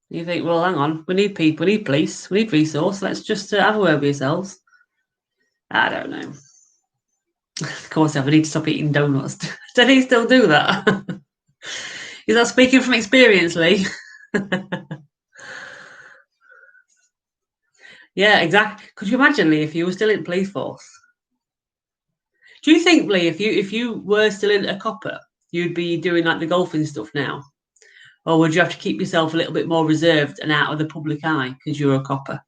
You think, well, hang on, we need people, we need police, we need resource. Let's just have a word with yourselves. I don't know. Of course, I need to stop eating donuts. Does he still do that? Is that speaking from experience, Lee? Yeah, exactly. Could you imagine, Lee, if you were still in police force? Do you think, Lee, if you were still in a copper, you'd be doing like the golfing stuff now? Or would you have to keep yourself a little bit more reserved and out of the public eye because you're a copper?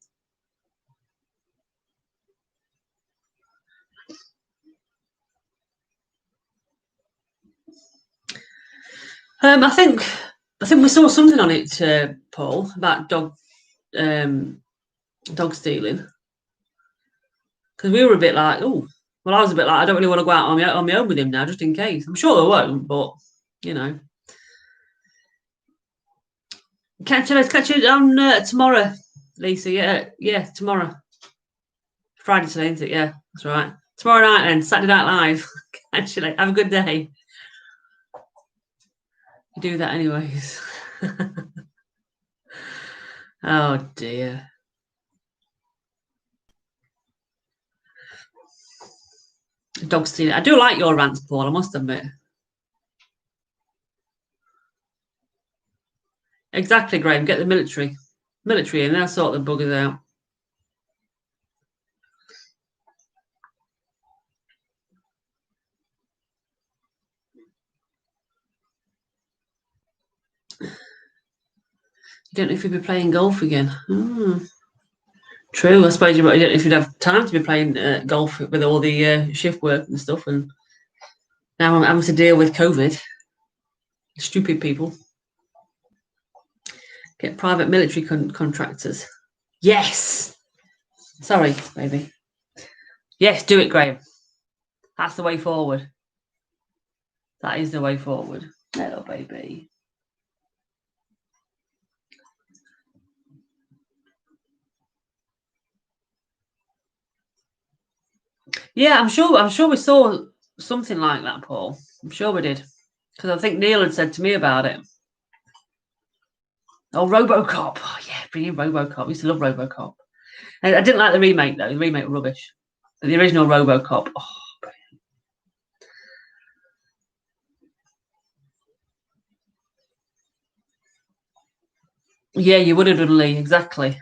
I think we saw something on it, Paul, about dog stealing. Because we were a bit like, oh, well, I was a bit like, I don't really want to go out on my own with him now, just in case. I'm sure they won't, but you know. Catch you on tomorrow, Lisa. Yeah, tomorrow. Friday today, isn't it? Yeah, that's right. Tomorrow night then, Saturday Night Live. Catch you later. Have a good day. You do that anyways. Oh dear. Dog stealing. I do like your rants, Paul, I must admit. Exactly, Graham. Get the military in there, sort the buggers out. You don't know if you'd be playing golf again. True, I suppose you don't know if you'd have time to be playing golf with all the shift work and stuff. And now I'm having to deal with COVID. Stupid people. Get private military contractors. Yes. Sorry, baby. Yes, do it, Graham. That's the way forward. That is the way forward. Hello, baby. Yeah, I'm sure we saw something like that, Paul. I'm sure we did. Because I think Neil had said to me about it. Oh, RoboCop. Oh, yeah, bring in RoboCop. I used to love RoboCop. I didn't like the remake, though. The remake was rubbish. But the original RoboCop. Oh, brilliant. Yeah, you would have done, Lee. Exactly.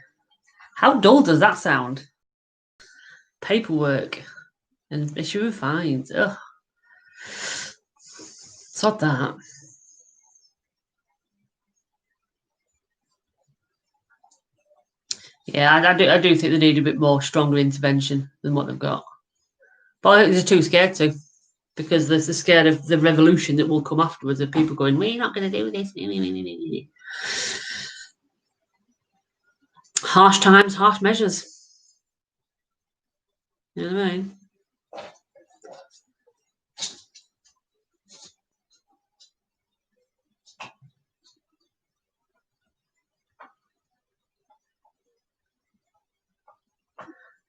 How dull does that sound? Paperwork and issuing fines. Ugh. Sod that. Yeah, I do think they need a bit more stronger intervention than what they've got. But I think they're too scared to, because they're scared of the revolution that will come afterwards of people going, we're not going to do this. Harsh times, harsh measures. You know what I mean?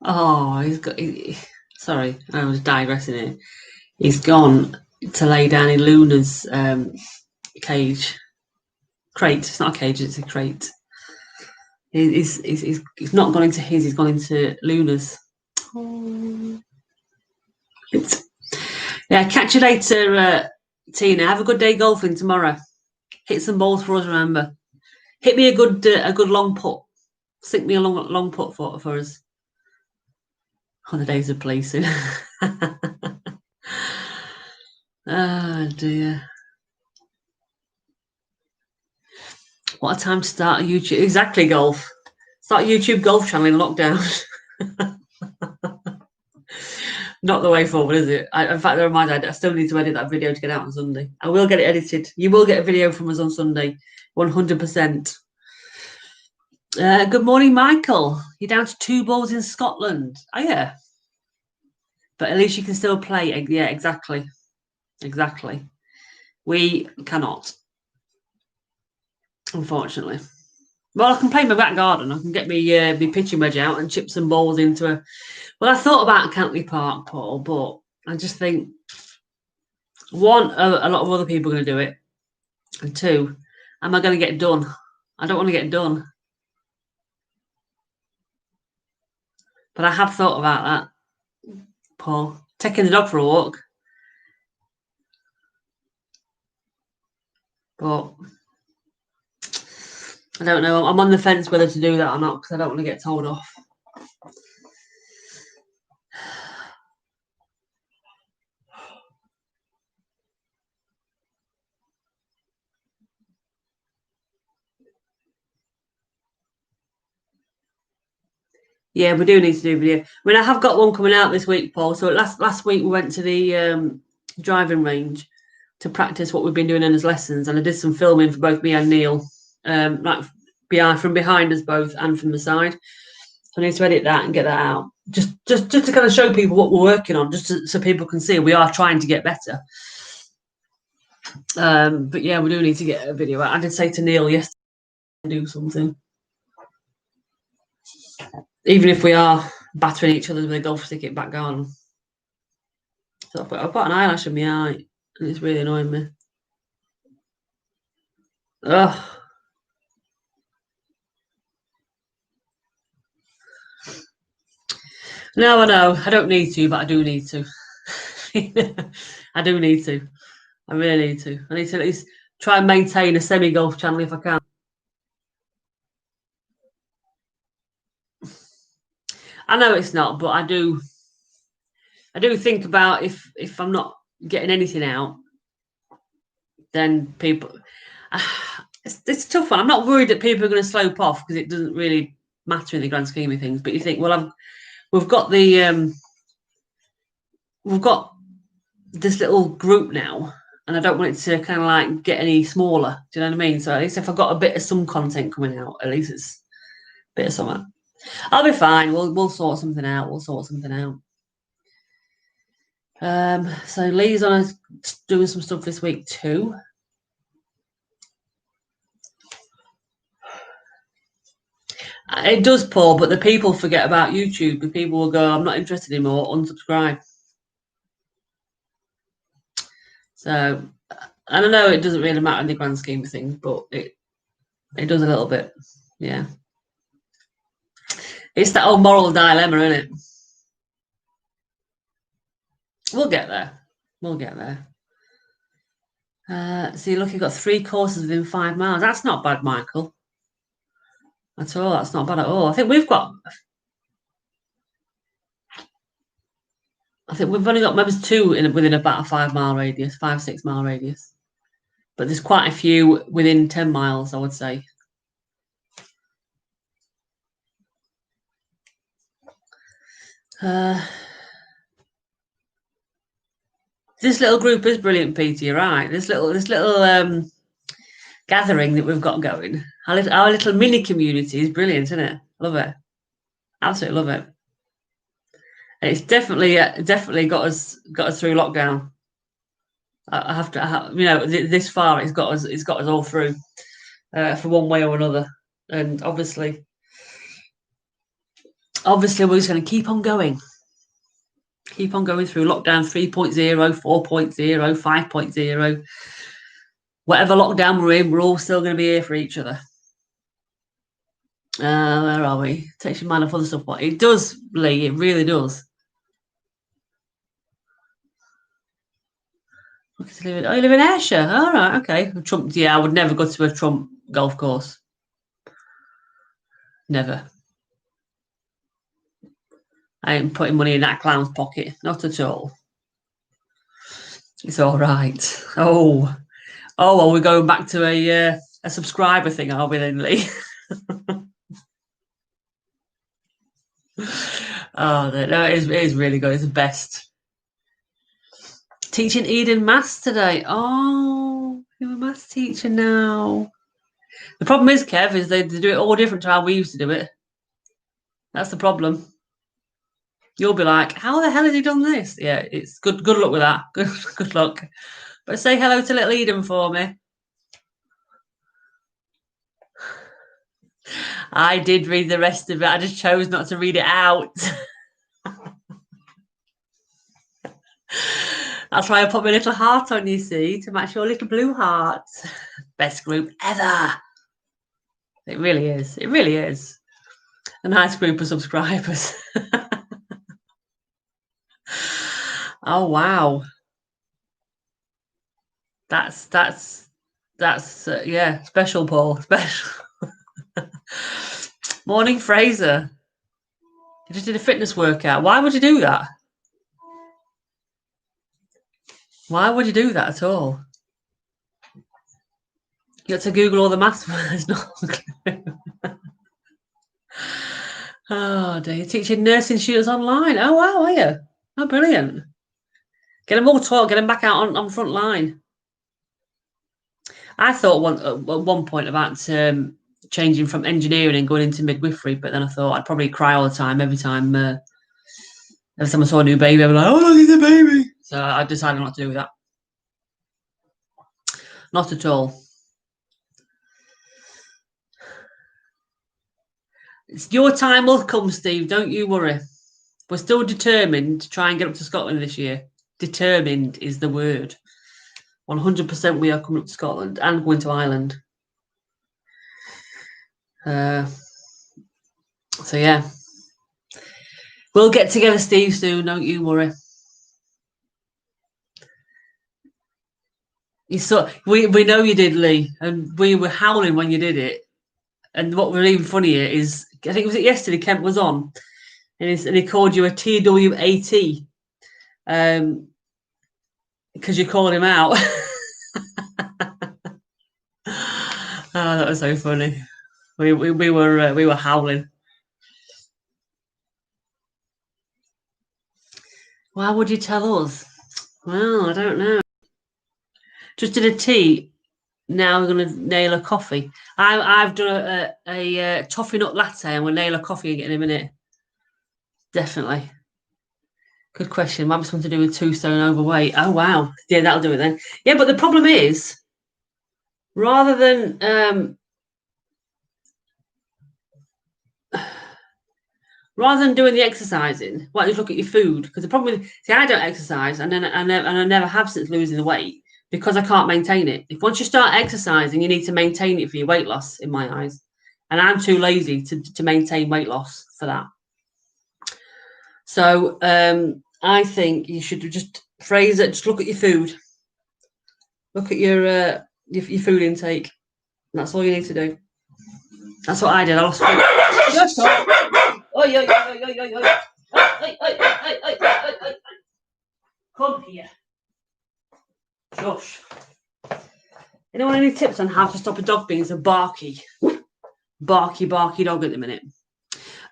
Oh, sorry, I was digressing here. He's gone to lay down in Luna's cage. Crate. It's not a cage, it's a crate. He's not gone into his, he's gone into Luna's. Oh. Yeah, catch you later, Tina. Have a good day golfing tomorrow. Hit some balls for us, remember. Hit me a good long putt. Sink me a long putt for us. On the days of policing. Oh dear. What a time to start a YouTube. Exactly, golf. Start a YouTube golf channel in lockdown. Not the way forward, is it? In fact, never mind. I still need to edit that video to get out on Sunday. I will get it edited. You will get a video from us on Sunday, 100%. Good morning, Michael. You're down to 2 balls in Scotland. Oh, yeah. But at least you can still play. Yeah, exactly. Exactly. We cannot, unfortunately. Well, I can play in my back garden. I can get me pitching wedge out and chip some balls into a... Well, I thought about Cantley Park, Paul, but I just think, one, a lot of other people are going to do it. And two, am I going to get done? I don't want to get done. But I have thought about that, Paul. Taking the dog for a walk. But I don't know. I'm on the fence whether to do that or not because I don't want to get told off. Yeah, we do need to do video. I mean, I have got one coming out this week, Paul. So last week we went to the driving range to practice what we've been doing in his lessons, and I did some filming for both me and Neil, like from behind us both and from the side. So I need to edit that and get that out, just to kind of show people what we're working on, so people can see we are trying to get better. But yeah, we do need to get a video out. I did say to Neil yesterday to do something, even if we are battering each other with a golf stick at back garden. So I've got an eyelash in my eye, and it's really annoying me. Ugh. No, I know. I don't need to, but I do need to. I do need to. I really need to. I need to at least try and maintain a semi-golf channel if I can. I know it's not, but I do think about if I'm not getting anything out, then people... It's a tough one. I'm not worried that people are going to slope off because it doesn't really matter in the grand scheme of things. But you think, well, we've got this little group now, and I don't want it to kind of like get any smaller. Do you know what I mean? So at least if I've got a bit of some content coming out, at least it's a bit of something. I'll be fine. We'll sort something out. So Lee's doing some stuff this week too. It does, Paul, but the people forget about YouTube. The people will go, I'm not interested anymore, unsubscribe. So I don't know, it doesn't really matter in the grand scheme of things, but it does a little bit. Yeah. It's that old moral dilemma, isn't it? We'll get there. See, look, you've got 3 courses within 5 miles. That's not bad, Michael. At all. That's not bad at all. I think we've only got maybe 2 within about a 5-mile radius, 5-6 mile radius. But there's quite a few within 10 miles, I would say. This little group is brilliant, Peter. You're right. This little gathering that we've got going, our little mini community is brilliant, isn't it? Love it. Absolutely love it. And it's definitely got us through lockdown. I have to, this far it's got us all through, for one way or another. And obviously we're just going to keep on going through lockdown 3.0, 4.0, 5.0. Whatever lockdown we're in, we're all still going to be here for each other. Where are we? Takes your mind off other stuff. What it does, Lee, it really does. Oh, you live in Ayrshire? All right, okay. Trump, yeah, I would never go to a Trump golf course. Never. I ain't putting money in that clown's pocket. Not at all. It's all right. Oh, are we going back to a subscriber thing, are we then, Lee? Oh, no, it is really good. It's the best. Teaching Eden maths today. Oh, you're a maths teacher now. The problem is, Kev, is they do it all different to how we used to do it. That's the problem. You'll be like, how the hell has he done this? Yeah, it's good luck with that. Good luck. But say hello to little Eden for me. I did read the rest of it. I just chose not to read it out. That's why I put my little heart on, you see, to match your little blue heart. Best group ever. It really is. It really is. A nice group of subscribers. Oh, wow. That's yeah, special, Paul. Special. Morning, Fraser. You just did a fitness workout. Why would you do that? Why would you do that at all? You got to Google all the maths words. Oh, dear. You're teaching nursing students online. Oh, wow, are you? Oh, brilliant. Get them all taught. Get them back out on front line. I thought at one point about changing from engineering and going into midwifery, but then I thought I'd probably cry all the time every time I saw a new baby. I'd be like, oh, look, it's a baby. So I decided not to do that. Not at all. Your time will come, Steve. Don't you worry. We're still determined to try and get up to Scotland this year. Determined is the word. 100% we are coming up to Scotland and going to Ireland. So yeah, we'll get together, Steve, soon. Don't you worry. You saw we know you did, Lee, and we were howling when you did it. And what was even funnier is, I think it was yesterday. Kent was on, and he called you a TWAT, because you called him out. Oh, that was so funny. We were howling. Why would you tell us? Well, I don't know. Just did a tea. Now we're going to nail a coffee. I've done a toffee nut latte, and we'll nail a coffee again in a minute. Definitely. Good question. Might be something to do with 2 stone overweight. Oh, wow. Yeah, that'll do it then. Yeah, but the problem is, rather than doing the exercising, why don't you look at your food? Because the problem with, I don't exercise, and I never have since losing the weight, because I can't maintain it. If once you start exercising, you need to maintain it for your weight loss, in my eyes. And I'm too lazy to maintain weight loss for that. So I think you should just phrase it. Just look at your food. Look at your food intake. That's all you need to do. That's what I did. I lost weight. Come here. Josh. Anyone any tips on how to stop a dog being so barky dog at the minute?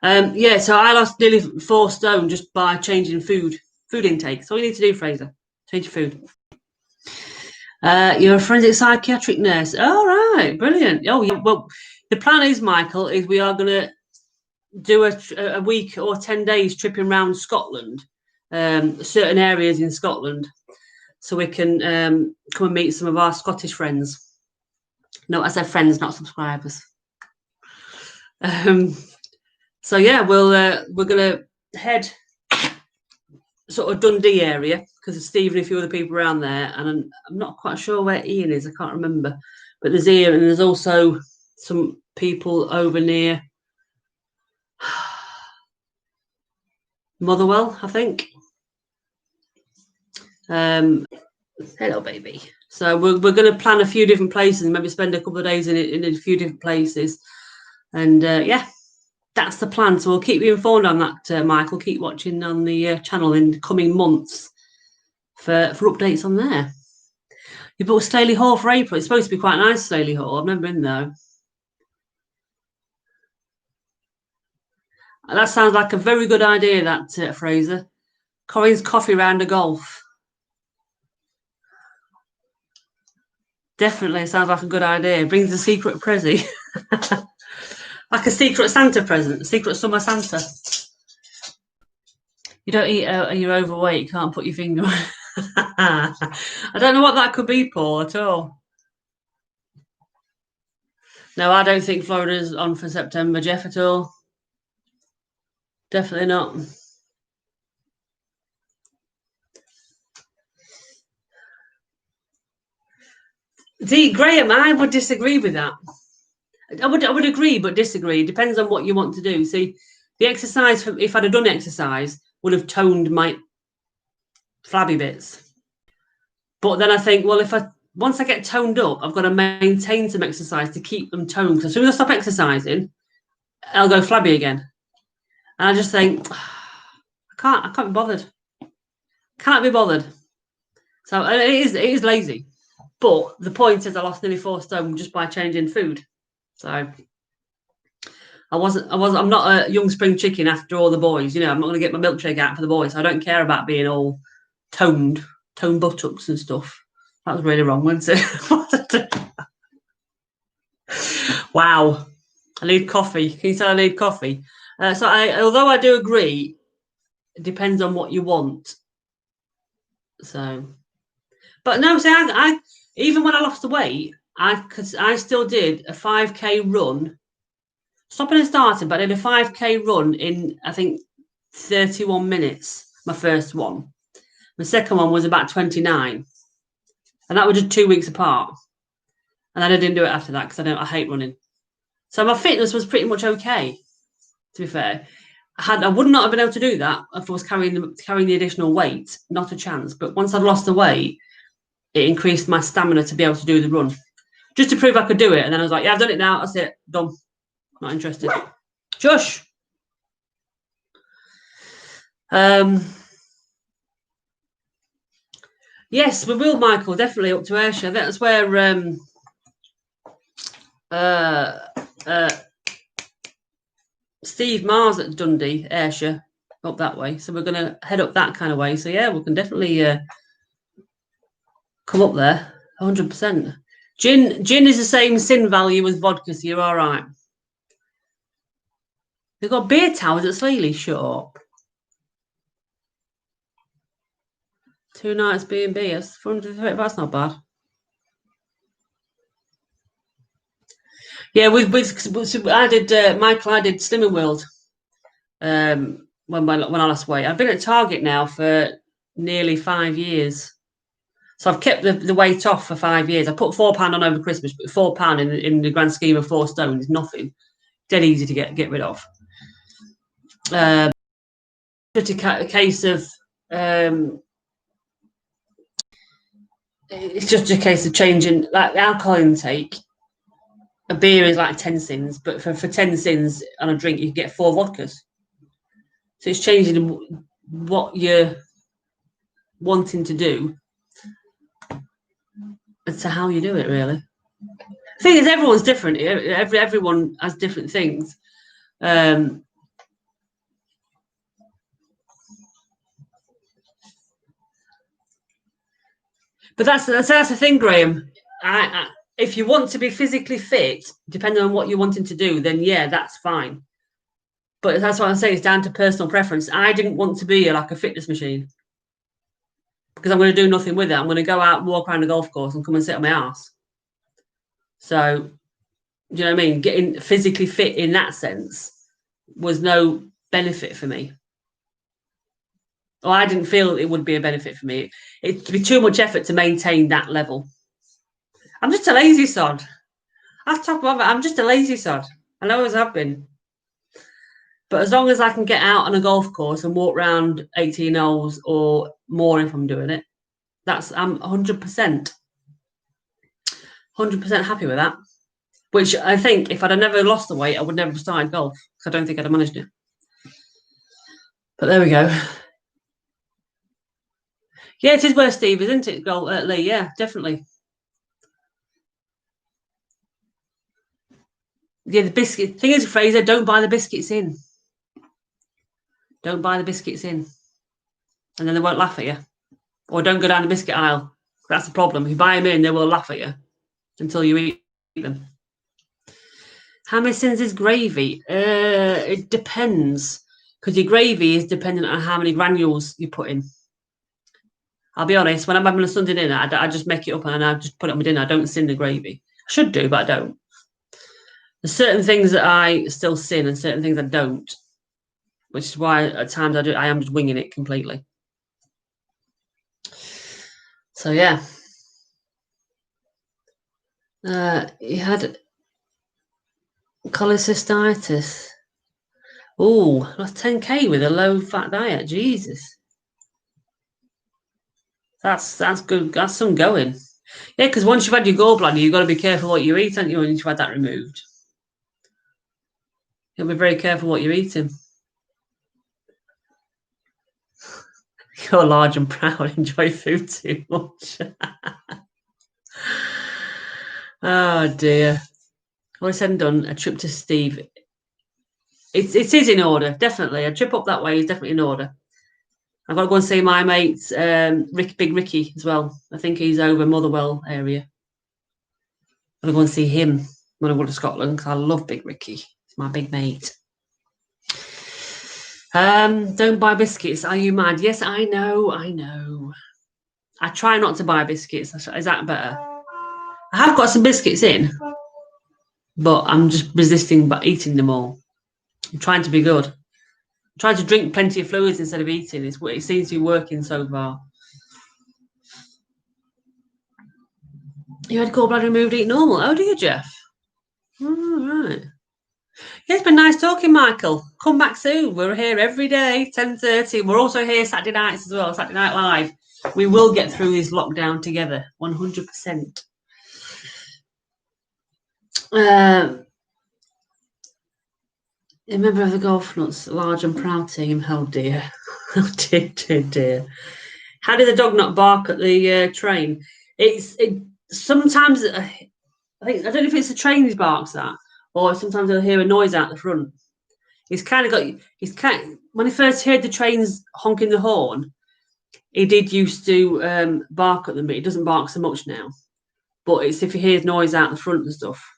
Yeah, so I lost nearly 4 stone just by changing food intake. So all you need to do, Fraser, change your food. You're a forensic psychiatric nurse. All right, brilliant. Oh, yeah. Well, the plan is, Michael, is we are going to do a week or 10 days tripping around Scotland, certain areas in Scotland, so we can come and meet some of our Scottish friends. No, I said friends, not subscribers. So yeah, we're going to head sort of Dundee area, because there's Steve and a few other people around there, and I'm not quite sure where Ian is. I can't remember, but there's Ian, and there's also some people over near Motherwell, I think. Hello, baby. So we're going to plan a few different places, and maybe spend a couple of days in a few different places, and yeah, that's the plan. So we'll keep you informed on that, Michael. Keep watching on the channel in the coming months for updates on there. You booked Staley Hall for April. It's supposed to be quite nice, Staley Hall. I've never been there. That sounds like a very good idea, that, Fraser. Corrine's coffee round a golf. Definitely sounds like a good idea. Brings a secret prezi. Like a secret Santa present, secret summer Santa. You don't eat, you're overweight, you can't put your finger on. I don't know what that could be, Paul, at all. No, I don't think Florida's on for September, Jeff, at all. Definitely not. See, Graham, I would disagree with that. I would agree, but disagree. It depends on what you want to do. See, the exercise, if I'd have done exercise, would have toned my flabby bits. But then I think, well, once I get toned up, I've got to maintain some exercise to keep them toned. Because as soon as I stop exercising, I'll go flabby again. And I just think, I can't be bothered. Can't be bothered. So it is lazy. But the point is I lost nearly 4 stone just by changing food. So I'm not a young spring chicken after all the boys. You know, I'm not going to get my milkshake out for the boys. I don't care about being all toned buttocks and stuff. That was really wrong, wasn't it? Wow. I need coffee. Can you tell I need coffee? Although I do agree, it depends on what you want. So, but no, see, I even when I lost the weight, I still did a 5K run, stopping and starting, but I did a 5K run in, I think, 31 minutes, my first one. My second one was about 29. And that was just 2 weeks apart. And then I didn't do it after that because I hate running. So my fitness was pretty much okay, to be fair. I would not have been able to do that if I was carrying the additional weight, not a chance. But once I'd lost the weight, it increased my stamina to be able to do the run, just to prove I could do it. And then I was like, yeah, I've done it now. That's it. Done. Not interested. Shush. Yes, we will, Michael. Definitely up to Ayrshire. That's where Steve Mars at Dundee, Ayrshire, up that way. So we're going to head up that kind of way. So yeah, we can definitely come up there, 100%. Gin is the same sin value as vodka, so you're all right. They've got beer towers at Slealy. Shut up. 2 nights B&B. That's 430. That's not bad. Yeah, I did Michael. I did Slimming World. When I lost weight, I've been at Target now for nearly 5 years. So I've kept the weight off for 5 years. I put £4 on over Christmas, but £4 in the grand scheme of 4 stone is nothing. Dead easy to get rid of. Just a case of it's just a case of changing like alcohol intake. A beer is like 10 sins, but for 10 sins on a drink, you can get 4 vodkas. So it's changing what you're wanting to do as to how you do it, really. The thing is, everyone's different. Everyone has different things. But that's the thing, Graham. If you want to be physically fit, depending on what you're wanting to do, then yeah, that's fine. But that's what I'm saying. It's down to personal preference. I didn't want to be like a fitness machine because I'm going to do nothing with it. I'm going to go out and walk around the golf course and come and sit on my ass. So, do you know what I mean? Getting physically fit in that sense was no benefit for me. Or I didn't feel it would be a benefit for me. It'd be too much effort to maintain that level. I'm just a lazy sod. That's top of it. I'm just a lazy sod. I always have been. But as long as I can get out on a golf course and walk around 18 holes or more if I'm doing it, I'm 100% happy with that. Which I think if I'd have never lost the weight, I would never have started golf because I don't think I'd have managed it. But there we go. Yeah, it is where Steve is, isn't it, Lee? Yeah, definitely. Yeah, the biscuit thing is, Fraser, don't buy the biscuits in. Don't buy the biscuits in. And then they won't laugh at you. Or don't go down the biscuit aisle. That's the problem. If you buy them in, they will laugh at you. until you eat them. How many sins is gravy? It depends, because your gravy is dependent on how many granules you put in. I'll be honest, when I'm having a Sunday dinner, I just make it up and I just put it on my dinner. I don't sin the gravy. I should do, but I don't. There's certain things that I still sin and certain things I don't, which is why at times I am just winging it completely. So yeah. He had cholecystitis. Oh, lost 10k with a low-fat diet. Jesus. That's good. That's some going. Yeah, because once you've had your gallbladder, you've got to be careful what you eat, haven't you, when you've had that removed? You'll be very careful what you're eating. You're large and proud, enjoy food too much. Oh dear. All said and done, a trip to Steve. It is in order, definitely. A trip up that way is definitely in order. I've got to go and see my mate, Big Ricky, as well. I think he's over Motherwell area. I'm going to go and see him when I go to Scotland, because I love Big Ricky. He's my big mate. Don't buy biscuits. Are you mad? Yes, I know. I try not to buy biscuits. Is that better? I have got some biscuits in, but I'm just resisting eating them all. I'm trying to be good. I'm trying to drink plenty of fluids instead of eating. It seems to be working so far. You had gallbladder removed, eat normal. Oh, do you, Jeff? All right. Yeah, it's been nice talking, Michael. Come back soon. We're here every day, 10:30. We're also here Saturday nights as well, Saturday Night Live. We will get through this lockdown together, 100%. A member of the Golf Nuts, large and proud team. Oh dear. Oh dear. How did the dog not bark at the train? Sometimes I don't know if it's the train he barks at, or sometimes I'll hear a noise out the front. When he first heard the trains honking the horn, he did used to bark at them, but he doesn't bark so much now. But it's if he hears noise out the front and stuff.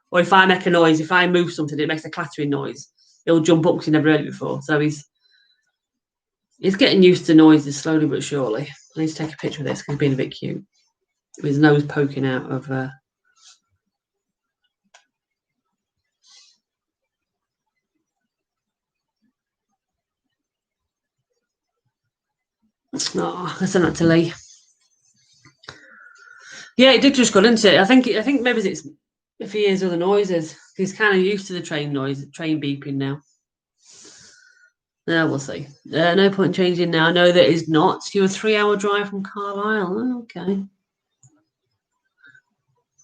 Or if I make a noise, if I move something, it makes a clattering noise. He'll jump up because he never heard it before. So he's getting used to noises slowly but surely. I need to take a picture of this because he's being a bit cute. With his nose poking out of... Oh, I sent that to Lee. Yeah, it did just go, didn't it? I think maybe it's if he hears other noises. He's kind of used to the train beeping now. Yeah, we'll see. No point changing now. No, there is not. You're a 3-hour drive from Carlisle. Oh, okay.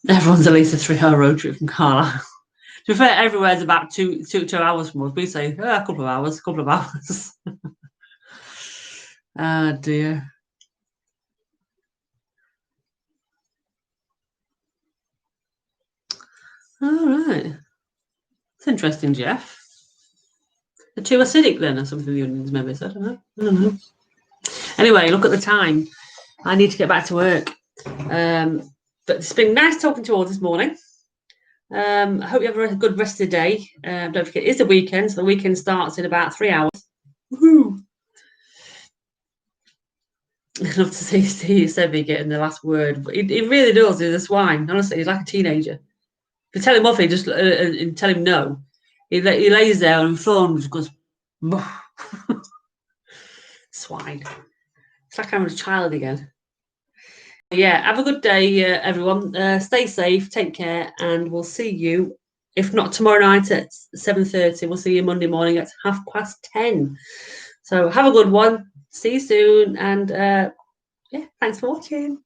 Everyone's at least a 3-hour road trip from Carlisle. To be fair, everywhere's about two hours from us. We say a couple of hours. Oh dear. All right. It's interesting, Jeff. They're too acidic then, or something, the onions maybe. So I don't know. Anyway, look at the time. I need to get back to work. But it's been nice talking to you all this morning. I hope you have a good rest of the day. Don't forget, it's the weekend, so the weekend starts in about 3 hours. Woohoo! I'd love to see Steve Sebby getting the last word. But he really does. He's a swine. Honestly, he's like a teenager. If you tell him off, he just and tell him no. He lays there and phone just goes, swine. It's like I'm a child again. Yeah, have a good day, everyone. Stay safe, take care, and we'll see you, if not tomorrow night at 7:30. We'll see you Monday morning at 10:30. So have a good one. See you soon, and yeah, thanks for watching.